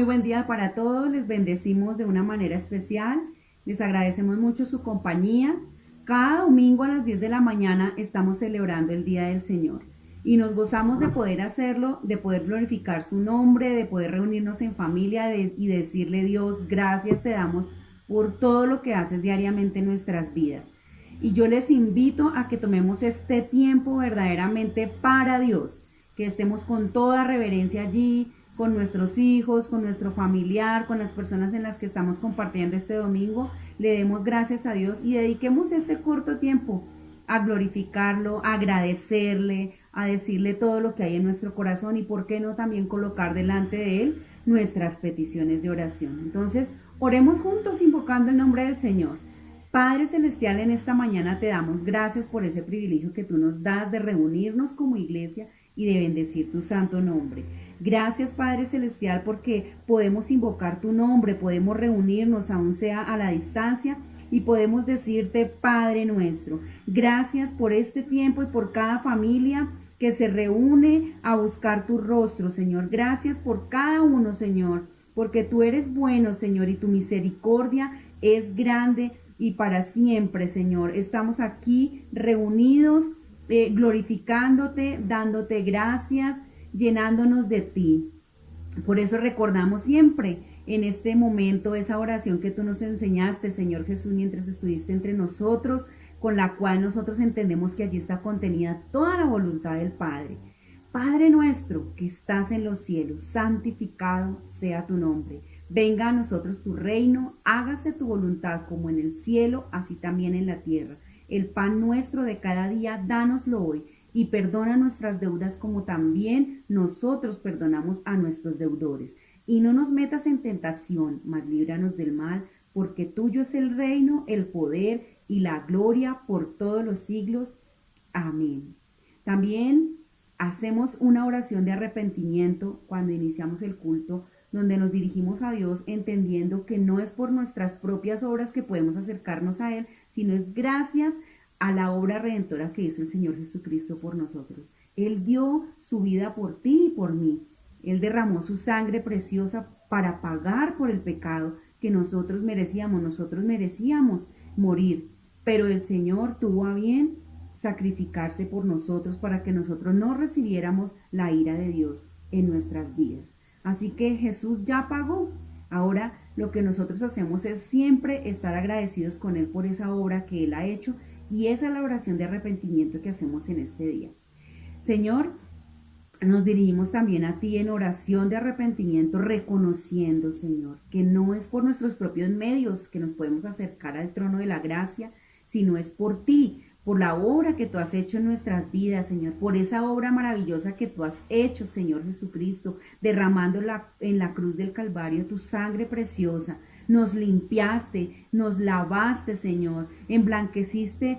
buen día para todos, les bendecimos de una manera especial, les agradecemos mucho su compañía. Cada domingo a las 10 de la mañana estamos celebrando el Día del Señor y nos gozamos de poder hacerlo, de poder glorificar su nombre, de poder reunirnos en familia y decirle: Dios, gracias te damos por todo lo que haces diariamente en nuestras vidas. Y yo les invito a que tomemos este tiempo verdaderamente para Dios, que estemos con toda reverencia allí, con nuestros hijos, con nuestro familiar, con las personas en las que estamos compartiendo este domingo. Le demos gracias a Dios y dediquemos este corto tiempo a glorificarlo, a agradecerle, a decirle todo lo que hay en nuestro corazón y por qué no también colocar delante de Él nuestras peticiones de oración. Entonces, oremos juntos invocando el nombre del Señor. Padre Celestial, en esta mañana te damos gracias por ese privilegio que tú nos das de reunirnos como iglesia y de bendecir tu santo nombre. Gracias, Padre Celestial, porque podemos invocar tu nombre, podemos reunirnos, aun sea a la distancia, y podemos decirte: Padre nuestro. Gracias por este tiempo y por cada familia que se reúne a buscar tu rostro, Señor. Gracias por cada uno, Señor, porque tú eres bueno, Señor, y tu misericordia es grande y para siempre, Señor. Estamos aquí reunidos, glorificándote, dándote gracias, llenándonos de ti. Por eso recordamos siempre en este momento esa oración que tú nos enseñaste, Señor Jesús, mientras estuviste entre nosotros, con la cual nosotros entendemos que allí está contenida toda la voluntad del Padre. Padre nuestro que estás en los cielos, santificado sea tu nombre. Venga a nosotros tu reino, hágase tu voluntad como en el cielo, así también en la tierra. El pan nuestro de cada día, dánoslo hoy, y perdona nuestras deudas como también nosotros perdonamos a nuestros deudores. Y no nos metas en tentación, mas líbranos del mal, porque tuyo es el reino, el poder y la gloria por todos los siglos. Amén. También hacemos una oración de arrepentimiento cuando iniciamos el culto, donde nos dirigimos a Dios entendiendo que no es por nuestras propias obras que podemos acercarnos a Él, sino es gracias a la obra redentora que hizo el Señor Jesucristo por nosotros. Él dio su vida por ti y por mí. Él derramó su sangre preciosa para pagar por el pecado que nosotros merecíamos. Nosotros merecíamos morir, pero el Señor tuvo a bien sacrificarse por nosotros para que nosotros no recibiéramos la ira de Dios en nuestras vidas. Así que Jesús ya pagó. Ahora lo que nosotros hacemos es siempre estar agradecidos con Él por esa obra que Él ha hecho, y esa es la oración de arrepentimiento que hacemos en este día. Señor, nos dirigimos también a ti en oración de arrepentimiento, reconociendo, Señor, que no es por nuestros propios medios que nos podemos acercar al trono de la gracia, sino es por ti, por la obra que tú has hecho en nuestras vidas, Señor, por esa obra maravillosa que tú has hecho, Señor Jesucristo, derramando en la cruz del Calvario tu sangre preciosa. Nos limpiaste, nos lavaste, Señor, emblanqueciste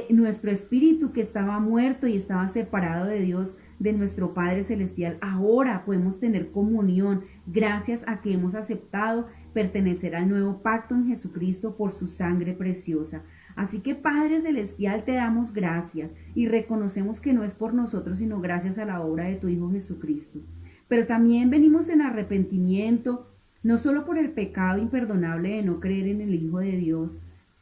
nuestro espíritu que estaba muerto y estaba separado de Dios, de nuestro Padre Celestial. Ahora podemos tener comunión gracias a que hemos aceptado pertenecer al nuevo pacto en Jesucristo por su sangre preciosa. Así que, Padre Celestial, te damos gracias y reconocemos que no es por nosotros, sino gracias a la obra de tu Hijo Jesucristo. Pero también venimos en arrepentimiento, no solo por el pecado imperdonable de no creer en el Hijo de Dios.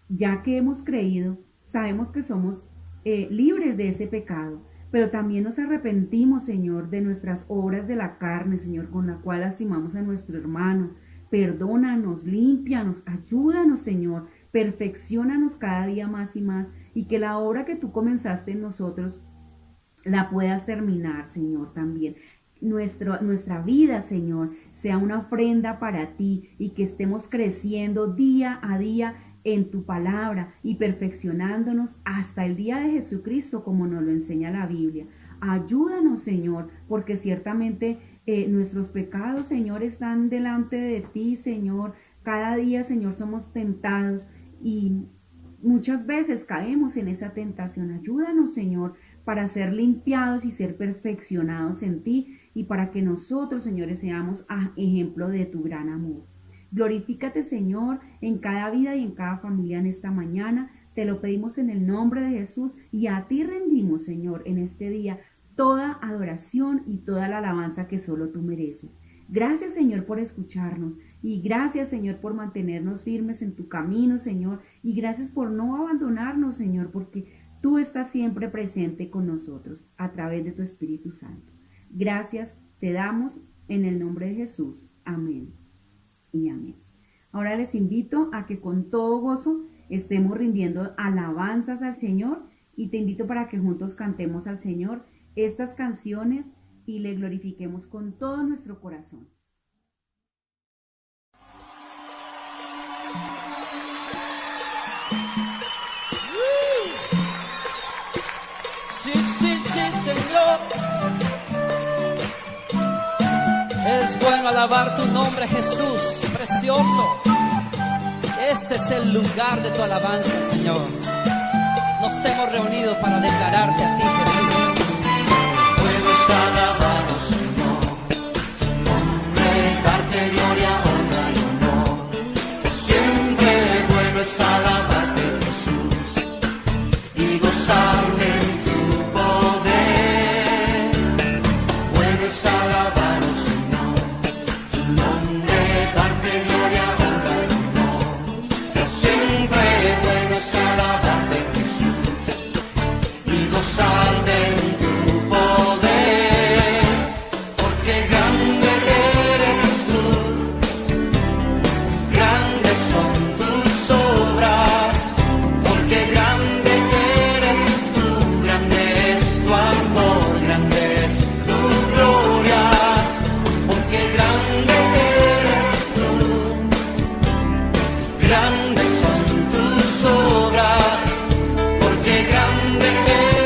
Ya que hemos creído, sabemos que somos libres de ese pecado, pero también nos arrepentimos, Señor, de nuestras obras de la carne, Señor, con la cual lastimamos a nuestro hermano. Perdónanos, límpianos, ayúdanos, Señor, perfecciónanos cada día más y más, y que la obra que tú comenzaste en nosotros la puedas terminar, Señor, también. Nuestra vida, Señor, sea una ofrenda para ti, y que estemos creciendo día a día en tu palabra y perfeccionándonos hasta el día de Jesucristo, como nos lo enseña la Biblia. Ayúdanos, Señor, porque ciertamente nuestros pecados, Señor, están delante de ti, Señor. Cada día, Señor, somos tentados y muchas veces caemos en esa tentación. Ayúdanos, Señor, para ser limpiados y ser perfeccionados en ti, y para que nosotros, señores, seamos ejemplo de tu gran amor. Glorifícate, Señor, en cada vida y en cada familia en esta mañana. Te lo pedimos en el nombre de Jesús, y a ti rendimos, Señor, en este día toda adoración y toda la alabanza que solo tú mereces. Gracias, Señor, por escucharnos. Y gracias, Señor, por mantenernos firmes en tu camino, Señor. Y gracias por no abandonarnos, Señor, porque tú estás siempre presente con nosotros a través de tu Espíritu Santo. Gracias te damos en el nombre de Jesús. Amén y amén. Ahora les invito a que con todo gozo estemos rindiendo alabanzas al Señor y te invito para que juntos cantemos al Señor estas canciones y le glorifiquemos con todo nuestro corazón. Sí, sí, sí, Señor. Es bueno alabar tu nombre, Jesús, precioso. Este es el lugar de tu alabanza, Señor. Nos hemos reunido para declararte a ti, Jesús. Puedes alabarnos, Señor, tu nombre, darte gloria, honra y honor. Siempre bueno es alabarte, Jesús, y gozarme en tu poder. Bueno es alabarnos, Señor, tu nombre, darte gloria, honra y honor. Siempre bueno es alabarte, Jesús, y gozarme en tu poder, porque grande eres tú, grandes son tus obras, porque grande eres tú, grande es tu amor, grande es tu gloria, porque grande eres tú, grandes son tus obras, porque grande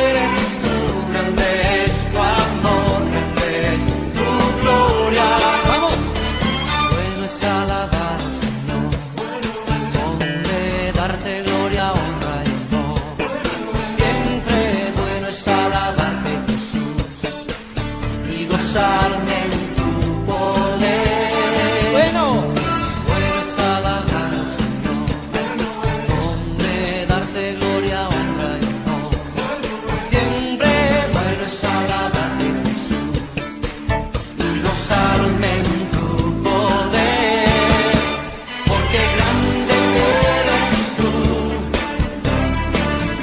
eres tú, grande es tu amor, grande es tu gloria. Vamos. Bueno es alabar al Señor, donde darte gloria, honra y honor. Siempre bueno es alabarte, Jesús, y gozarme en tu poder. Bueno. Bueno es alabar al Señor, donde darte gloria, honra y honor. Siempre bueno es alabarte, Jesús, y gozarme en tu poder, porque grande eres tú,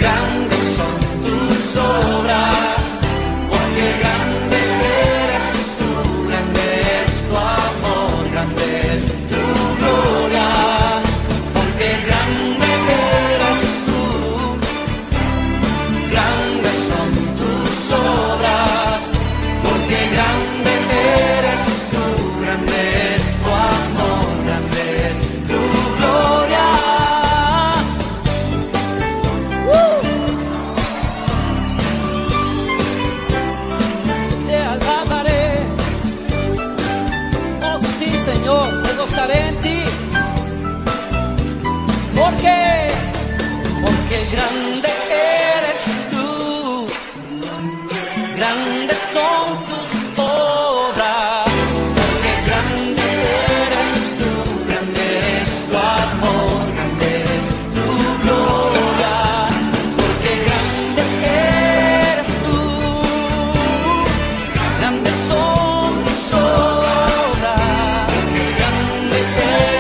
grandes son tus obras, porque grande eres tú, grande es tu amor, grande es tu gloria, porque grande eres tú, grandes son tus obras, porque grande eres tú, grande es tu amor, grande es tu gloria. Te alabaré. Oh sí, Señor, me gozaré en ti. Porque Grande eres tú, grandes son tus obras, porque grande eres tú, grande es tu amor, grande es tu gloria, porque grande eres tú, grandes son tus obras, porque grande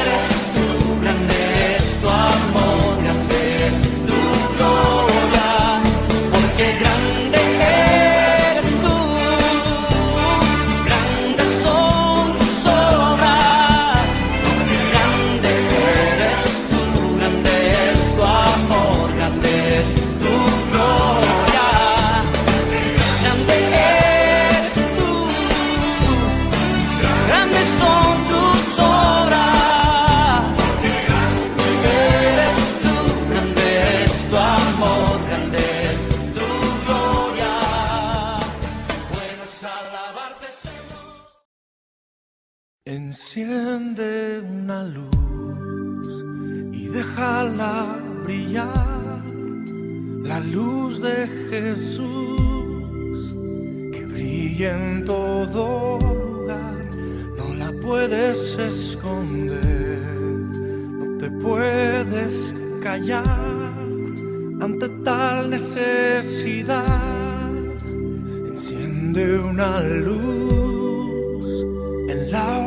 eres tú, grande es tu amor, grande es tu gloria, porque grande eres tú, grandes son tus obras, porque grande eres tú, grande es tu amor, grande es tu gloria, grande eres tú, grandes son tus obras, eres tú, grande es tu amor, grande es tu gloria. Bueno es alabarte, Señor. Enciende una luz y déjala brillar, la luz de Jesús, que brilla en todo lugar, no la puedes esconder, no te puedes callar ante tal necesidad. Enciende una luz en la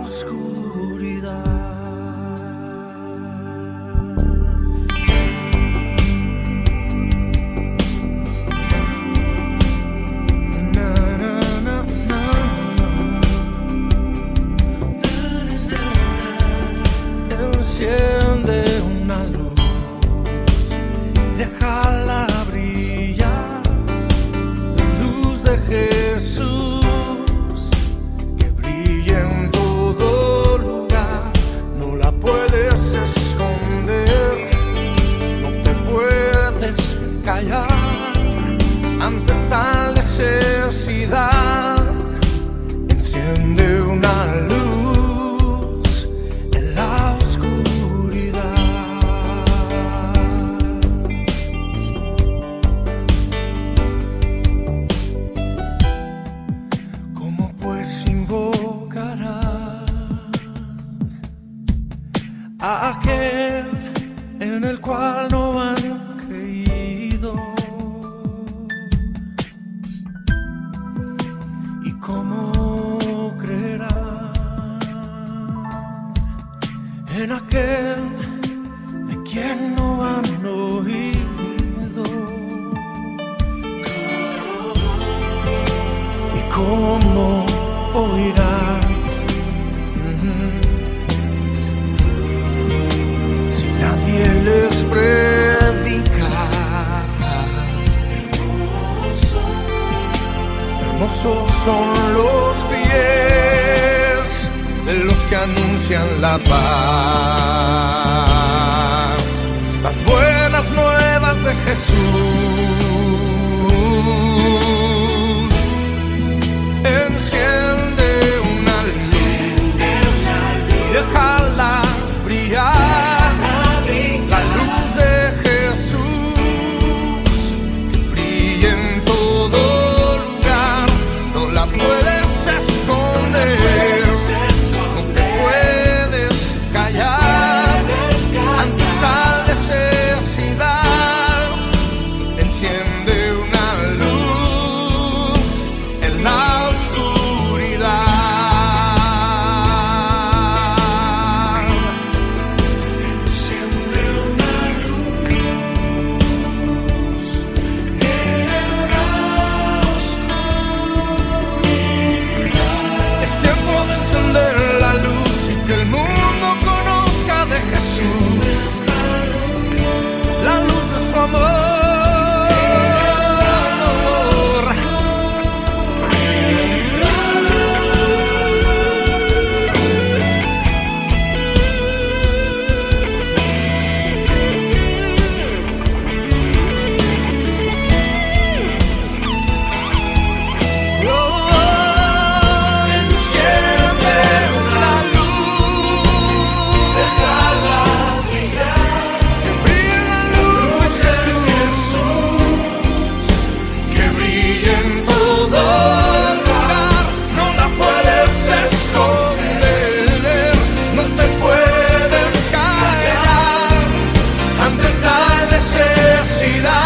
callar ante tal necesidad. Enciende una luz en la oscuridad. ¿Cómo pues invocará a aquel en el cual no han creído? ¿Y cómo creerán en aquel de quien no han oído? ¿Y cómo oirán si nadie les predica? Hermosos son los pies de los que anuncian la paz, las buenas nuevas de Jesús. Enciende una luz y déjala brillar, la luz de Jesús que brilla en todo lugar. No la puedes esconder, no te puedes callar ante tal necesidad. Enciende una luz en la oscuridad. Enciende una luz en la oscuridad. Es tiempo de encender la luz y que el mundo conozca de Jesús, la luz de su amor. Enciende una luz, déjala brillar, que brille la luz de Jesús, que brille en todo lugar. No la puedes esconder, no te puedes callar ante tal necesidad.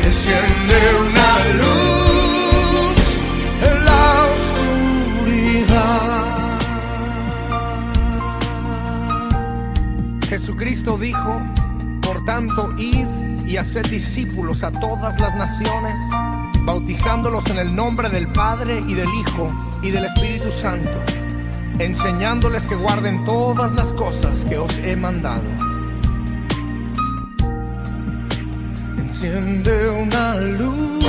Enciende una luz en la oscuridad. Jesucristo dijo: por tanto, id y haced discípulos a todas las naciones, bautizándolos en el nombre del Padre y del Hijo y del Espíritu Santo, enseñándoles que guarden todas las cosas que os he mandado. Enciende una luz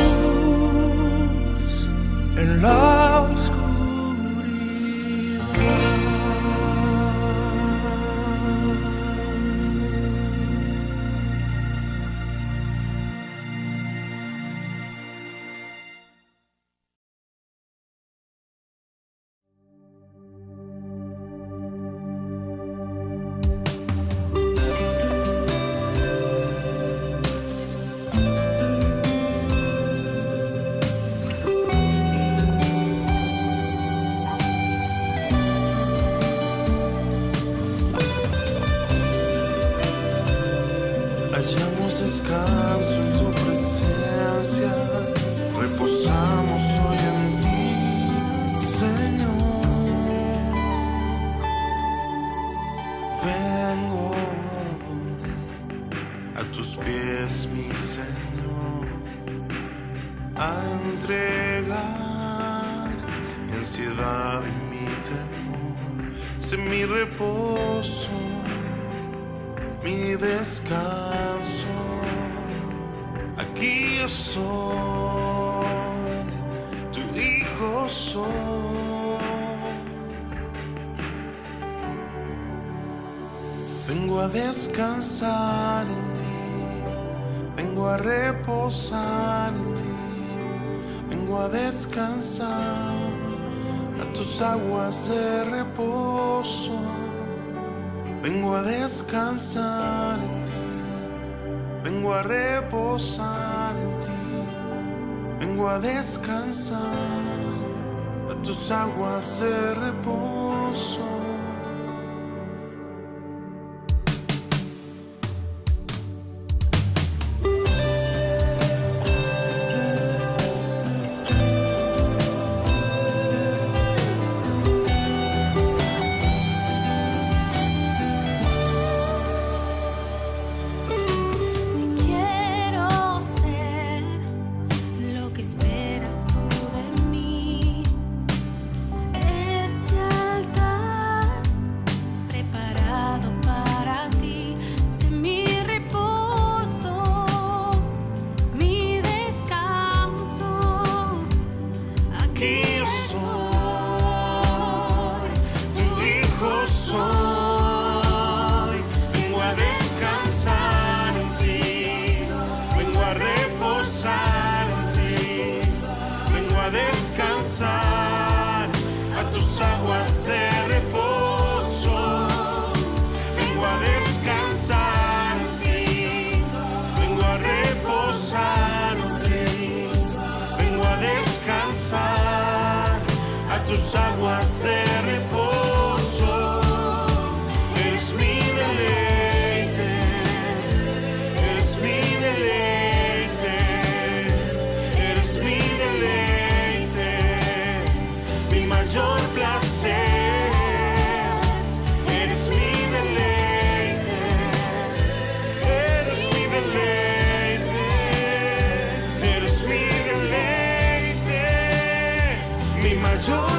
en la oscuridad. Hallamos descanso en tu presencia, reposamos hoy en ti, Señor. Vengo a tus pies, mi Señor, a entregar mi ansiedad y mi temor. Sé mi reposo, mi descanso. Aquí yo soy, tu hijo soy. Vengo a descansar en ti, vengo vengo a reposar en ti, vengo a descansar a tus aguas de reposo, vengo a descansar en ti, vengo a reposar en ti, vengo a descansar a tus aguas de reposo. Tus aguas de reposo, eres mi deleite, eres mi deleite, eres mi deleite, mi mayor placer, eres mi deleite, eres mi deleite, eres mi deleite, mi mayor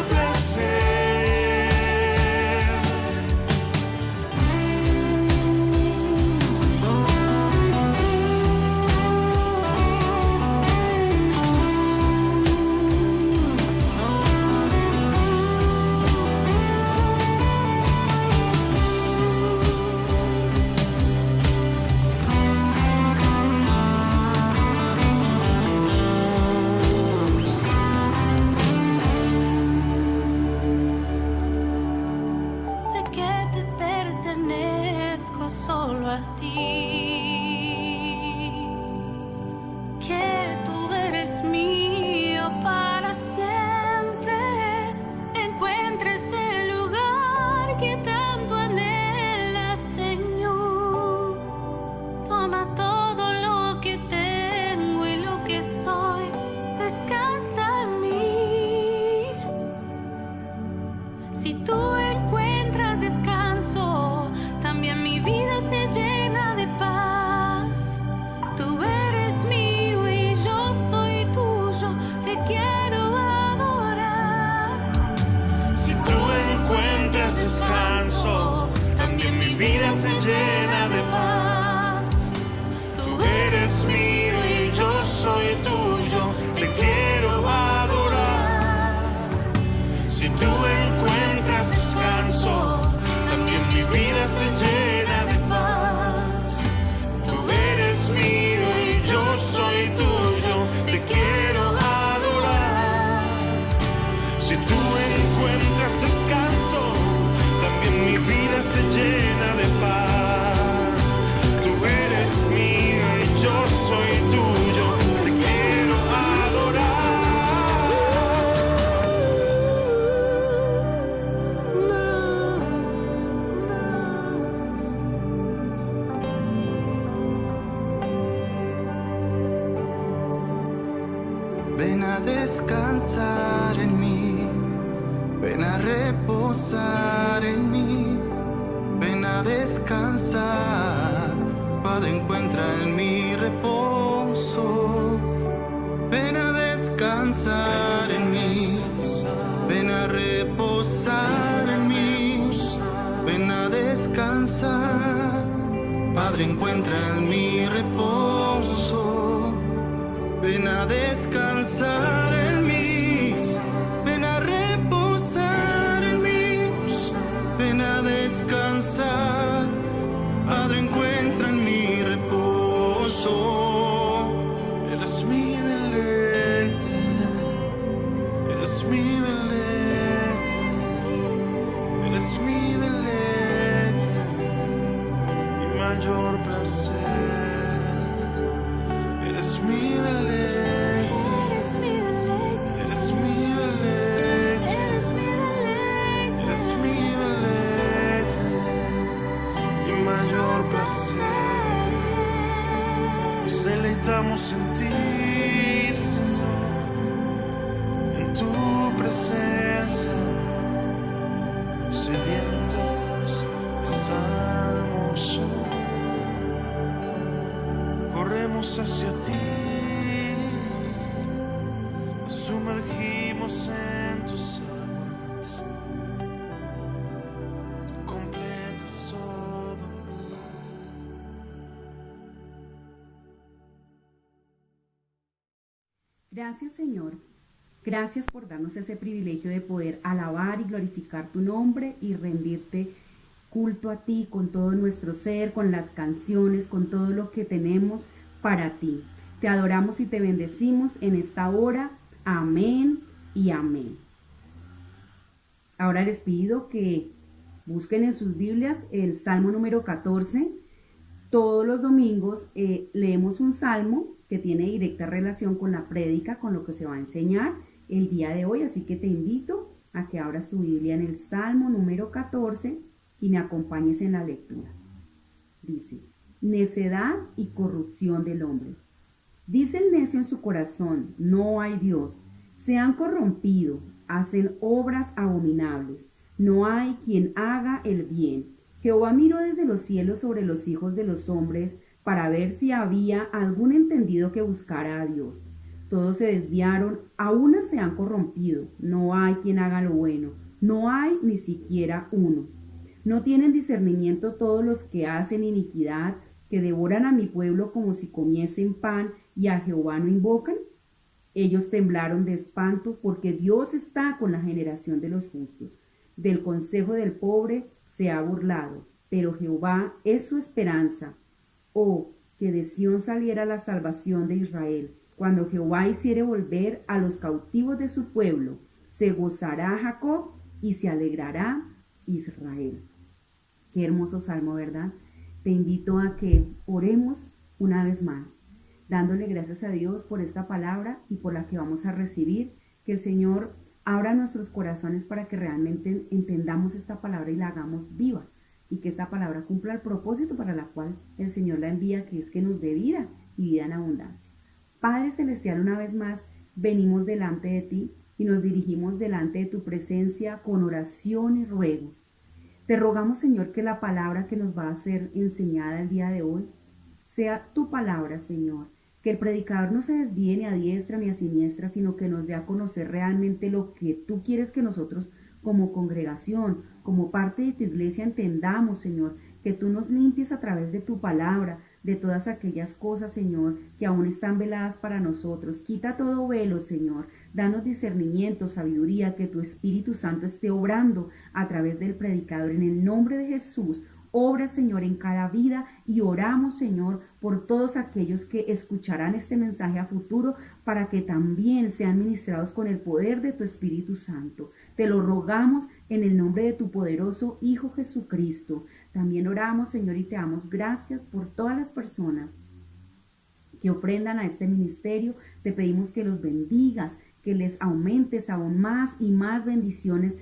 solo a ti, que tú eres mío para siempre. Encuentres el lugar que tanto anhelas, Señor. Toma todo lo que tengo y lo que soy, descansa en mí. Si tú encuentras descanso, también mi vida se llena de paz. Tú eres mío y yo soy tuyo, te quiero adorar. Si tú encuentras descanso, también mi vida se llena de paz. Tú eres mío y yo soy tuyo, te quiero adorar. Si tú encuentras descanso, también mi vida se llena de paz. Tú eres mío y yo soy tuyo, te quiero adorar. Si tú encuentras descanso, también mi vida se llena de paz. Tú eres mío y yo soy tuyo, te quiero adorar. Ven a descansar en mí, ven a reposar en mí, ven a descansar. Padre, encuentra en mí reposo. Ven a descansar en mí, ven a reposar en mí, ven a descansar. Padre, encuentra en mí reposo. Ven a descansar en mí, ven a reposar en mí, ven a descansar. Padre, encuentra en mí reposo. Estamos en ti, Señor, en tu presencia, sedientos estamos hoy. Corremos hacia ti, nos sumergimos en tus aguas, completas todo en mí. Gracias, Señor. Gracias por darnos ese privilegio de poder alabar y glorificar tu nombre y rendirte culto a ti con todo nuestro ser, con las canciones, con todo lo que tenemos para ti. Te adoramos y te bendecimos en esta hora. Amén y amén. Ahora les pido que busquen en sus Biblias el Salmo número 14. Todos los domingos leemos un salmo que tiene directa relación con la prédica, con lo que se va a enseñar el día de hoy. Así que te invito a que abras tu Biblia en el Salmo número 14 y me acompañes en la lectura. Dice: necedad y corrupción del hombre. Dice el necio en su corazón: no hay Dios. Se han corrompido, hacen obras abominables. No hay quien haga el bien. Jehová miró desde los cielos sobre los hijos de los hombres para ver si había algún entendido que buscara a Dios. Todos se desviaron, a una se han corrompido. No hay quien haga lo bueno. No hay ni siquiera uno. No tienen discernimiento todos los que hacen iniquidad, que devoran a mi pueblo como si comiesen pan y a Jehová no invocan. Ellos temblaron de espanto porque Dios está con la generación de los justos. Del consejo del pobre se ha burlado, pero Jehová es su esperanza. Oh, que de Sión saliera la salvación de Israel. Cuando Jehová hiciere volver a los cautivos de su pueblo, se gozará Jacob y se alegrará Israel. Qué hermoso salmo, ¿verdad? Te invito a que oremos una vez más, dándole gracias a Dios por esta palabra y por la que vamos a recibir. Que el Señor abra nuestros corazones para que realmente entendamos esta palabra y la hagamos viva, y que esta palabra cumpla el propósito para la cual el Señor la envía, que es que nos dé vida y vida en abundancia. Padre Celestial, una vez más venimos delante de ti y nos dirigimos delante de tu presencia con oración y ruego. Te rogamos, Señor, que la palabra que nos va a ser enseñada el día de hoy sea tu palabra, Señor. Que el predicador no se desvíe ni a diestra ni a siniestra, sino que nos dé a conocer realmente lo que tú quieres que nosotros como congregación, como parte de tu iglesia, entendamos, Señor. Que tú nos limpies a través de tu palabra, de todas aquellas cosas, Señor, que aún están veladas para nosotros. Quita todo velo, Señor. Danos discernimiento, sabiduría, que tu Espíritu Santo esté obrando a través del predicador. En el nombre de Jesús, obra, Señor, en cada vida, y oramos, Señor, por todos aquellos que escucharán este mensaje a futuro, para que también sean ministrados con el poder de tu Espíritu Santo. Te lo rogamos en el nombre de tu poderoso Hijo Jesucristo. También oramos, Señor, y te damos gracias por todas las personas que ofrendan a este ministerio. Te pedimos que los bendigas, que les aumentes aún más y más bendiciones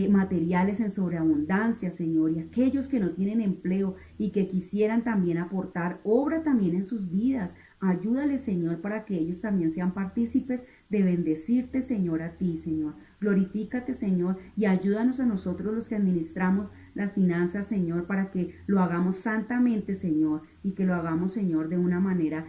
materiales en sobreabundancia, Señor. Y aquellos que no tienen empleo y que quisieran también aportar, obra también en sus vidas. Ayúdales, Señor, para que ellos también sean partícipes de bendecirte, Señor, a ti, Señor. Glorifícate, Señor, y ayúdanos a nosotros los que administramos las finanzas, Señor, para que lo hagamos santamente, Señor, y que lo hagamos, Señor, de una manera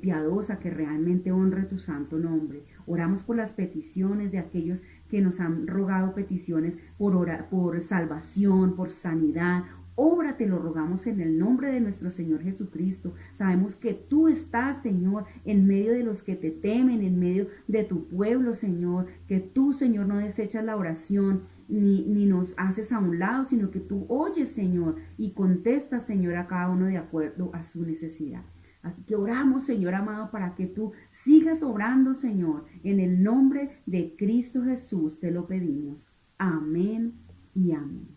piadosa, que realmente honre tu santo nombre. Oramos por las peticiones de aquellos que nos han rogado peticiones por salvación, por sanidad. Obra, te lo rogamos en el nombre de nuestro Señor Jesucristo. Sabemos que tú estás, Señor, en medio de los que te temen, en medio de tu pueblo, Señor. Que tú, Señor, no desechas la oración ni nos haces a un lado, sino que tú oyes, Señor, y contestas, Señor, a cada uno de acuerdo a su necesidad. Así que oramos, Señor amado, para que tú sigas obrando, Señor. En el nombre de Cristo Jesús te lo pedimos. Amén y amén.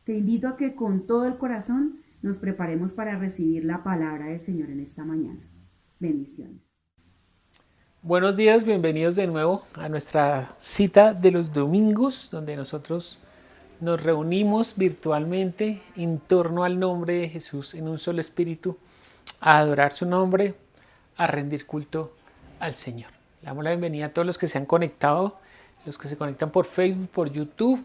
Te invito a que con todo el corazón nos preparemos para recibir la palabra del Señor en esta mañana. Bendiciones. Buenos días, bienvenidos de nuevo a nuestra cita de los domingos, donde nosotros nos reunimos virtualmente en torno al nombre de Jesús en un solo espíritu, a adorar su nombre, a rendir culto al Señor. Le damos la bienvenida a todos los que se han conectado, los que se conectan por Facebook, por YouTube.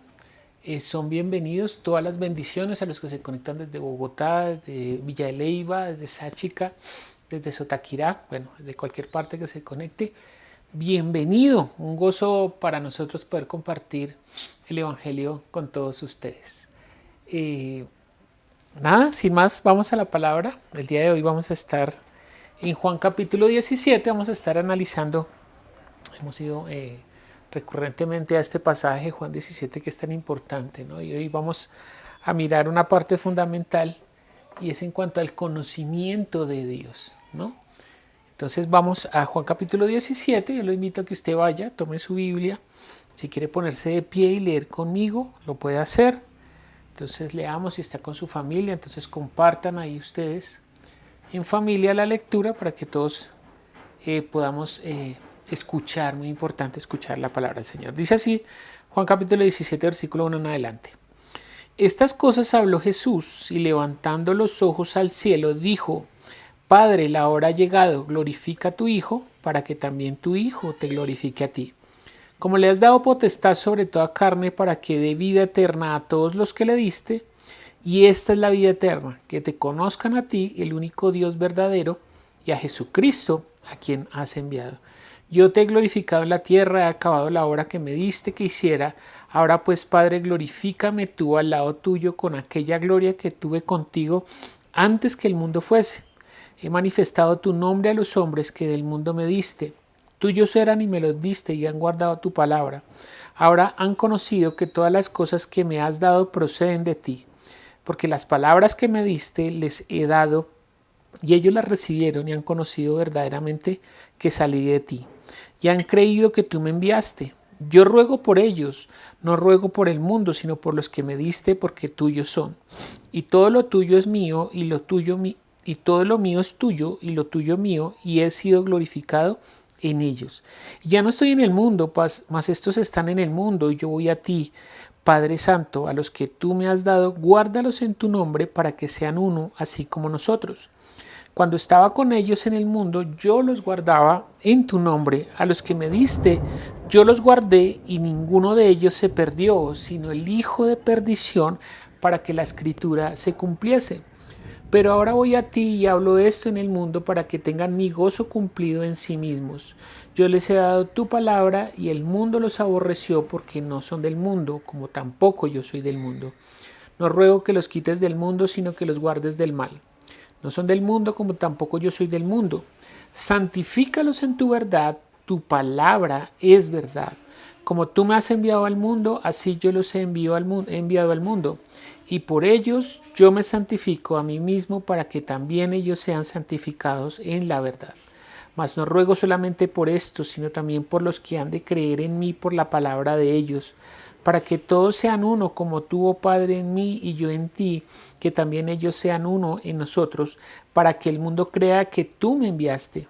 Son bienvenidos, todas las bendiciones a los que se conectan desde Bogotá, desde Villa de Leyva, desde Sáchica, desde Sotaquirá, bueno, desde cualquier parte que se conecte. Bienvenido, un gozo para nosotros poder compartir el Evangelio con todos ustedes. Nada, sin más, vamos a la palabra. El día de hoy vamos a estar en Juan capítulo 17, vamos a estar analizando, hemos ido recurrentemente a este pasaje, Juan 17, que es tan importante, ¿no? Y hoy vamos a mirar una parte fundamental y es en cuanto al conocimiento de Dios, ¿no? Entonces vamos a Juan capítulo 17, yo lo invito a que usted vaya, tome su Biblia, si quiere ponerse de pie y leer conmigo, lo puede hacer. Entonces leamos, si está con su familia, entonces compartan ahí ustedes en familia la lectura para que todos podamos escuchar, muy importante escuchar la palabra del Señor. Dice así, Juan capítulo 17, versículo 1 en adelante. Estas cosas habló Jesús y levantando los ojos al cielo dijo, Padre, la hora ha llegado, glorifica a tu Hijo para que también tu Hijo te glorifique a ti. Como le has dado potestad sobre toda carne para que dé vida eterna a todos los que le diste, y esta es la vida eterna, que te conozcan a ti, el único Dios verdadero, y a Jesucristo, a quien has enviado. Yo te he glorificado en la tierra, he acabado la obra que me diste que hiciera. Ahora pues, Padre, glorifícame tú al lado tuyo con aquella gloria que tuve contigo antes que el mundo fuese. He manifestado tu nombre a los hombres que del mundo me diste. Tuyos eran y me los diste y han guardado tu palabra. Ahora han conocido que todas las cosas que me has dado proceden de ti, porque las palabras que me diste les he dado y ellos las recibieron y han conocido verdaderamente que salí de ti y han creído que tú me enviaste. Yo ruego por ellos, no ruego por el mundo, sino por los que me diste, porque tuyos son. Y todo lo tuyo es mío y lo tuyo y todo lo mío es tuyo y lo tuyo mío, y he sido glorificado en ellos. Ya no estoy en el mundo, mas estos están en el mundo, y yo voy a ti, Padre Santo, a los que tú me has dado, guárdalos en tu nombre para que sean uno, así como nosotros. Cuando estaba con ellos en el mundo, yo los guardaba en tu nombre. A los que me diste, yo los guardé, y ninguno de ellos se perdió, sino el hijo de perdición, para que la escritura se cumpliese. Pero ahora voy a ti y hablo esto en el mundo para que tengan mi gozo cumplido en sí mismos. Yo les he dado tu palabra y el mundo los aborreció porque no son del mundo, como tampoco yo soy del mundo. No ruego que los quites del mundo, sino que los guardes del mal. No son del mundo, como tampoco yo soy del mundo. Santifícalos en tu verdad, tu palabra es verdad. Como tú me has enviado al mundo, así yo los he enviado al mundo. Y por ellos yo me santifico a mí mismo para que también ellos sean santificados en la verdad. Mas no ruego solamente por esto, sino también por los que han de creer en mí por la palabra de ellos, para que todos sean uno, como tú, oh Padre, en mí y yo en ti, que también ellos sean uno en nosotros, para que el mundo crea que tú me enviaste.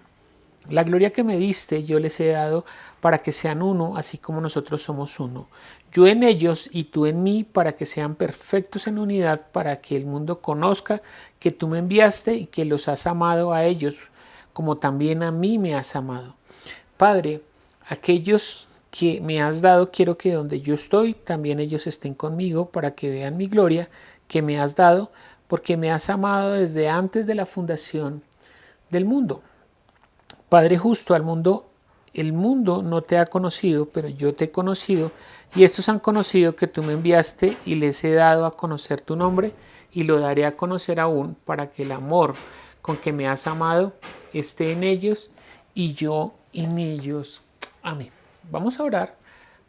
La gloria que me diste yo les he dado para que sean uno, así como nosotros somos uno. Yo en ellos y tú en mí, para que sean perfectos en unidad, para que el mundo conozca que tú me enviaste y que los has amado a ellos, como también a mí me has amado. Padre, aquellos que me has dado, quiero que donde yo estoy, también ellos estén conmigo, para que vean mi gloria que me has dado, porque me has amado desde antes de la fundación del mundo. Padre justo, el mundo no te ha conocido, pero yo te he conocido, y estos han conocido que tú me enviaste, y les he dado a conocer tu nombre, y lo daré a conocer aún, para que el amor con que me has amado esté en ellos, y yo en ellos. Amén. Vamos a orar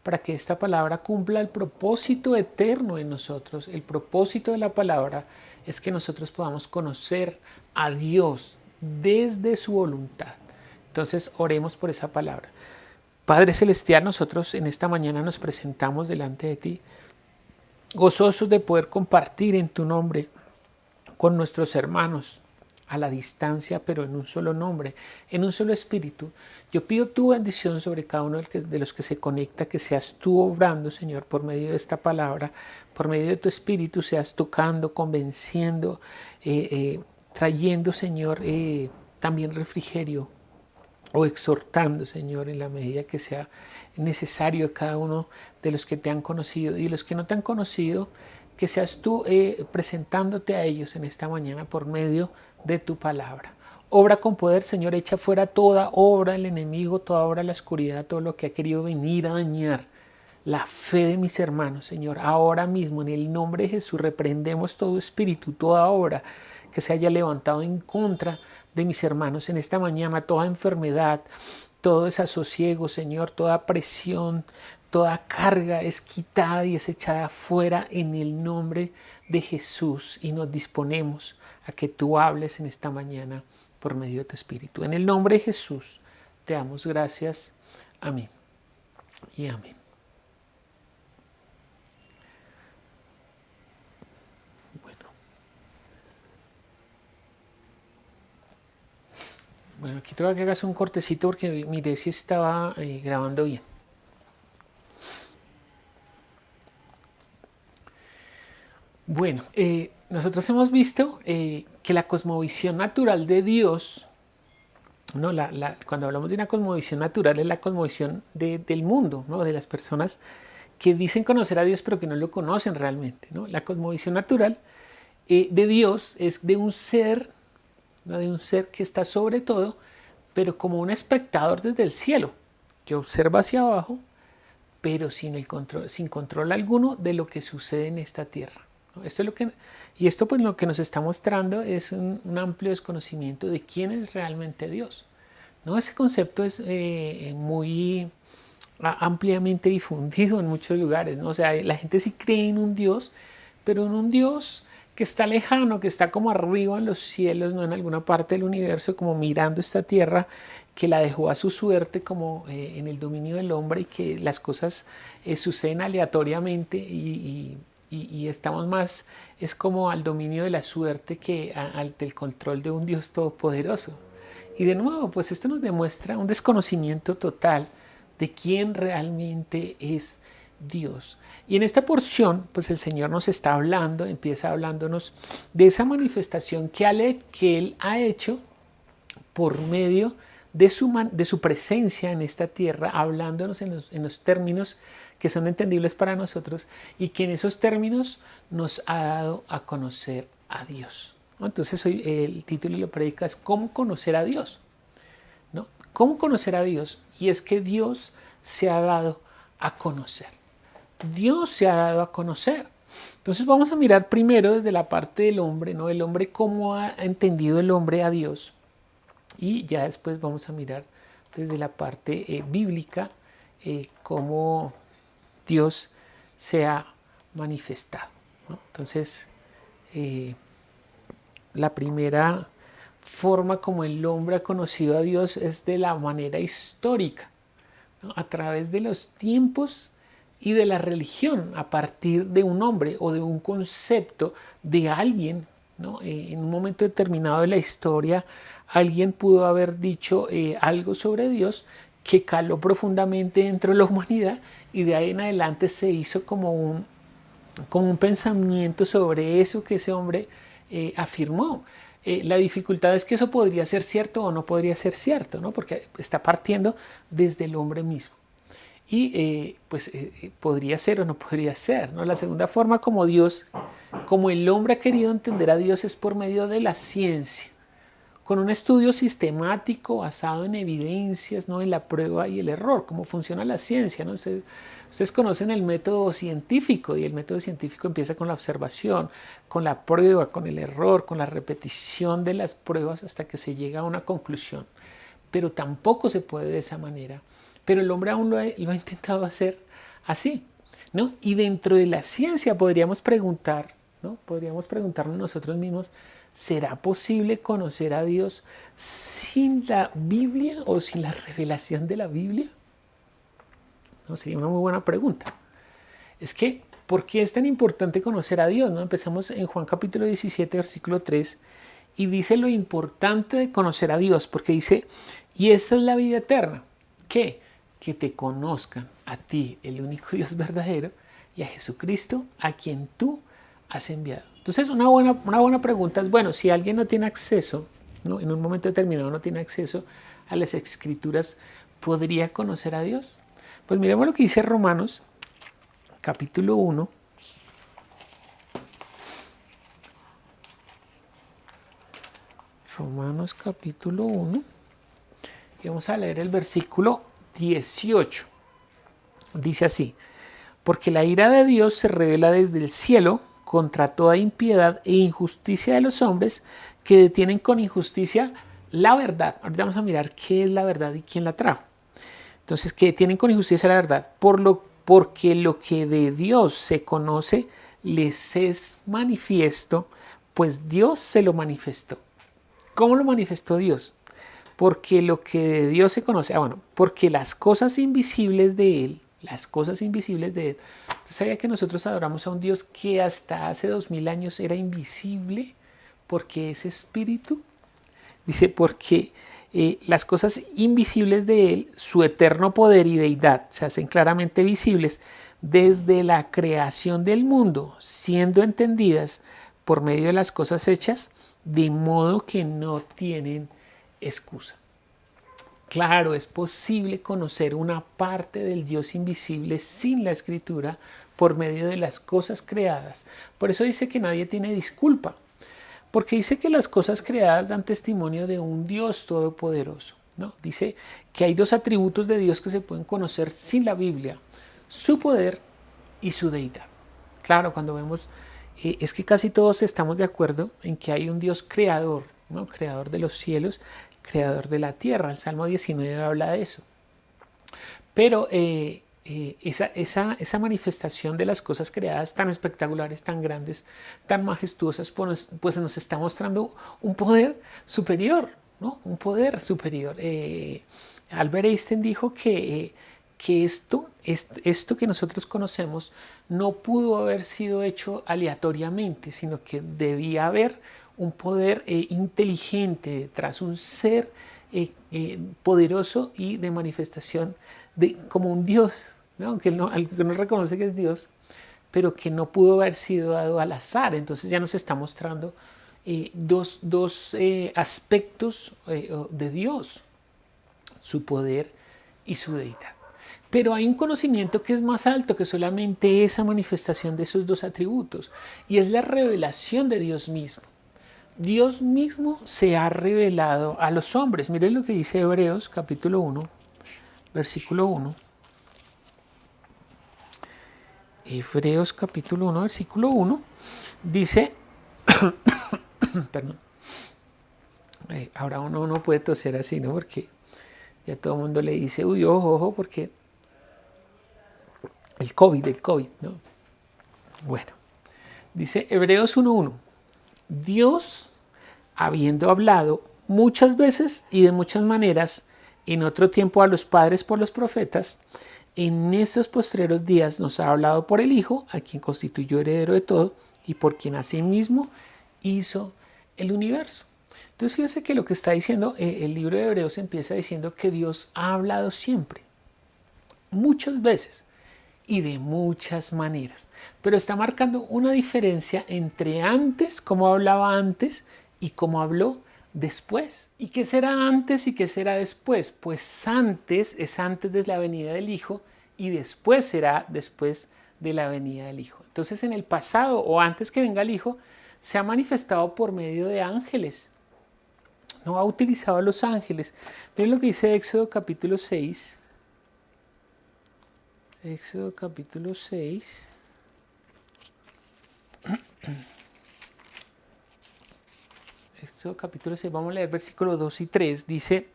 para que esta palabra cumpla el propósito eterno en nosotros. El propósito de la palabra es que nosotros podamos conocer a Dios desde su voluntad. Entonces oremos por esa palabra. Padre Celestial, nosotros en esta mañana nos presentamos delante de ti, gozosos de poder compartir en tu nombre con nuestros hermanos a la distancia, pero en un solo nombre, en un solo espíritu. Yo pido tu bendición sobre cada uno de los que se conecta, que seas tú obrando, Señor, por medio de esta palabra, por medio de tu espíritu, seas tocando, convenciendo, trayendo, Señor, también refrigerio o exhortando, Señor, en la medida que sea necesario a cada uno de los que te han conocido y los que no te han conocido, que seas tú presentándote a ellos en esta mañana por medio de tu palabra. Obra con poder, Señor, echa fuera toda obra del enemigo, toda obra de la oscuridad, todo lo que ha querido venir a dañar la fe de mis hermanos, Señor. Ahora mismo, en el nombre de Jesús, reprendemos todo espíritu, toda obra que se haya levantado en contra de mis hermanos en esta mañana, toda enfermedad, todo desasosiego, Señor, toda presión, toda carga es quitada y es echada fuera en el nombre de Jesús, y nos disponemos a que tú hables en esta mañana por medio de tu Espíritu. En el nombre de Jesús te damos gracias. Amén y amén. Bueno, aquí tengo que hagas un cortecito porque miré si estaba grabando bien. Bueno, nosotros hemos visto que la cosmovisión natural de Dios, ¿no? Cuando hablamos de una cosmovisión natural, es la cosmovisión del mundo, ¿no? De las personas que dicen conocer a Dios pero que no lo conocen realmente, ¿no? La cosmovisión natural de Dios es de un ser, ¿no? De un ser que está sobre todo, pero como un espectador desde el cielo, que observa hacia abajo, pero sin control alguno de lo que sucede en esta tierra. Esto pues lo que nos está mostrando es un amplio desconocimiento de quién es realmente Dios, ¿no? Ese concepto es muy ampliamente difundido en muchos lugares, ¿no? O sea, la gente sí cree en un Dios, pero en un Dios que está lejano, que está como arriba en los cielos, no en alguna parte del universo, como mirando esta tierra, que la dejó a su suerte como en el dominio del hombre, y que las cosas suceden aleatoriamente y estamos más, es como al dominio de la suerte que del control de un Dios todopoderoso. Y de nuevo, pues esto nos demuestra un desconocimiento total de quién realmente es Dios. Y en esta porción, pues el Señor nos está hablando, empieza hablándonos de esa manifestación que Él ha hecho por medio de su presencia en esta tierra, hablándonos en los términos que son entendibles para nosotros, y que en esos términos nos ha dado a conocer a Dios, ¿no? Entonces hoy el título de la prédica es ¿cómo conocer a Dios? ¿No? ¿Cómo conocer a Dios? Y es que Dios se ha dado a conocer. Dios se ha dado a conocer. Entonces vamos a mirar primero desde la parte del hombre, ¿no? El hombre, cómo ha entendido el hombre a Dios, y ya después vamos a mirar desde la parte bíblica cómo Dios se ha manifestado, ¿no? Entonces la primera forma como el hombre ha conocido a Dios es de la manera histórica, ¿no? A través de los tiempos y de la religión, a partir de un hombre o de un concepto de alguien, ¿no? En un momento determinado de la historia, alguien pudo haber dicho algo sobre Dios que caló profundamente dentro de la humanidad, y de ahí en adelante se hizo como un pensamiento sobre eso que ese hombre afirmó. La dificultad es que eso podría ser cierto o no podría ser cierto, ¿no? Porque está partiendo desde el hombre mismo. Y podría ser o no podría ser, ¿no? La segunda forma como el hombre ha querido entender a Dios es por medio de la ciencia, con un estudio sistemático basado en evidencias, ¿no? En la prueba y el error, cómo funciona la ciencia, ¿no? Ustedes conocen el método científico, y el método científico empieza con la observación, con la prueba, con el error, con la repetición de las pruebas hasta que se llega a una conclusión. Pero tampoco se puede de esa manera. Pero el hombre aún lo ha intentado hacer así, ¿no? Y dentro de la ciencia podríamos preguntar, ¿no? Podríamos preguntarnos nosotros mismos, ¿será posible conocer a Dios sin la Biblia o sin la revelación de la Biblia? No, sería una muy buena pregunta. Es que, ¿por qué es tan importante conocer a Dios? ¿No? Empezamos en Juan capítulo 17, versículo 3, y dice lo importante de conocer a Dios, porque dice, y esta es la vida eterna. ¿Qué? Que te conozcan a ti, el único Dios verdadero, y a Jesucristo, a quien tú has enviado. Entonces una buena pregunta es, bueno, si alguien no tiene acceso, ¿no? En un momento determinado no tiene acceso a las Escrituras, podría conocer a Dios? Pues miremos lo que dice Romanos, capítulo 1. Romanos capítulo 1. Y vamos a leer el versículo 18. Dice así: porque la ira de Dios se revela desde el cielo contra toda impiedad e injusticia de los hombres que detienen con injusticia la verdad. Ahorita vamos a mirar qué es la verdad y quién la trajo. Entonces, que detienen con injusticia la verdad, porque lo que de Dios se conoce les es manifiesto, pues Dios se lo manifestó. ¿Cómo lo manifestó Dios? Porque lo que de Dios se conoce, porque las cosas invisibles de Él, Usted sabía que nosotros adoramos a un Dios que hasta hace 2000 años era invisible, porque es espíritu. Dice, porque las cosas invisibles de Él, su eterno poder y deidad, se hacen claramente visibles desde la creación del mundo, siendo entendidas por medio de las cosas hechas, de modo que no tienen excusa. Claro, es posible conocer una parte del Dios invisible sin la Escritura por medio de las cosas creadas. Por eso dice que nadie tiene disculpa, porque dice que las cosas creadas dan testimonio de un Dios todopoderoso, ¿no? Dice que hay dos atributos de Dios que se pueden conocer sin la Biblia: su poder y su deidad. Claro, cuando vemos, es que casi todos estamos de acuerdo en que hay un Dios creador, ¿no? Creador de los cielos, creador de la tierra. El Salmo 19 habla de eso. Pero esa manifestación de las cosas creadas tan espectaculares, tan grandes, tan majestuosas, pues nos está mostrando un poder superior, ¿no? Un poder superior. Albert Einstein dijo que esto que nosotros conocemos no pudo haber sido hecho aleatoriamente, sino que debía haber un poder inteligente detrás, un ser poderoso y de manifestación como un Dios, ¿no? Aunque no reconoce que es Dios, pero que no pudo haber sido dado al azar. Entonces ya nos está mostrando dos aspectos de Dios: su poder y su deidad. Pero hay un conocimiento que es más alto que solamente esa manifestación de esos dos atributos, y es la revelación de Dios mismo. Dios mismo se ha revelado a los hombres. Miren lo que dice Hebreos capítulo 1, versículo 1. Hebreos capítulo 1, versículo 1. Dice, perdón, ahora uno no puede toser así, ¿no? Porque ya todo el mundo le dice, uy, ojo, porque el COVID, ¿no? Bueno, dice Hebreos 1:1. Dios, habiendo hablado muchas veces y de muchas maneras en otro tiempo a los padres por los profetas, en estos postreros días nos ha hablado por el Hijo, a quien constituyó heredero de todo y por quien asimismo hizo el universo. Entonces fíjese que lo que está diciendo el libro de Hebreos empieza diciendo que Dios ha hablado siempre, muchas veces y de muchas maneras, pero está marcando una diferencia entre antes, cómo hablaba antes, y cómo habló después. ¿Y qué será antes y qué será después? Pues antes es antes de la venida del Hijo, y después será después de la venida del Hijo. Entonces, en el pasado o antes que venga el Hijo, se ha manifestado por medio de ángeles. No ha utilizado a los ángeles. Miren lo que dice Éxodo capítulo 6. Éxodo capítulo 6. Éxodo capítulo 6, vamos a leer versículos 2 y 3. Dice,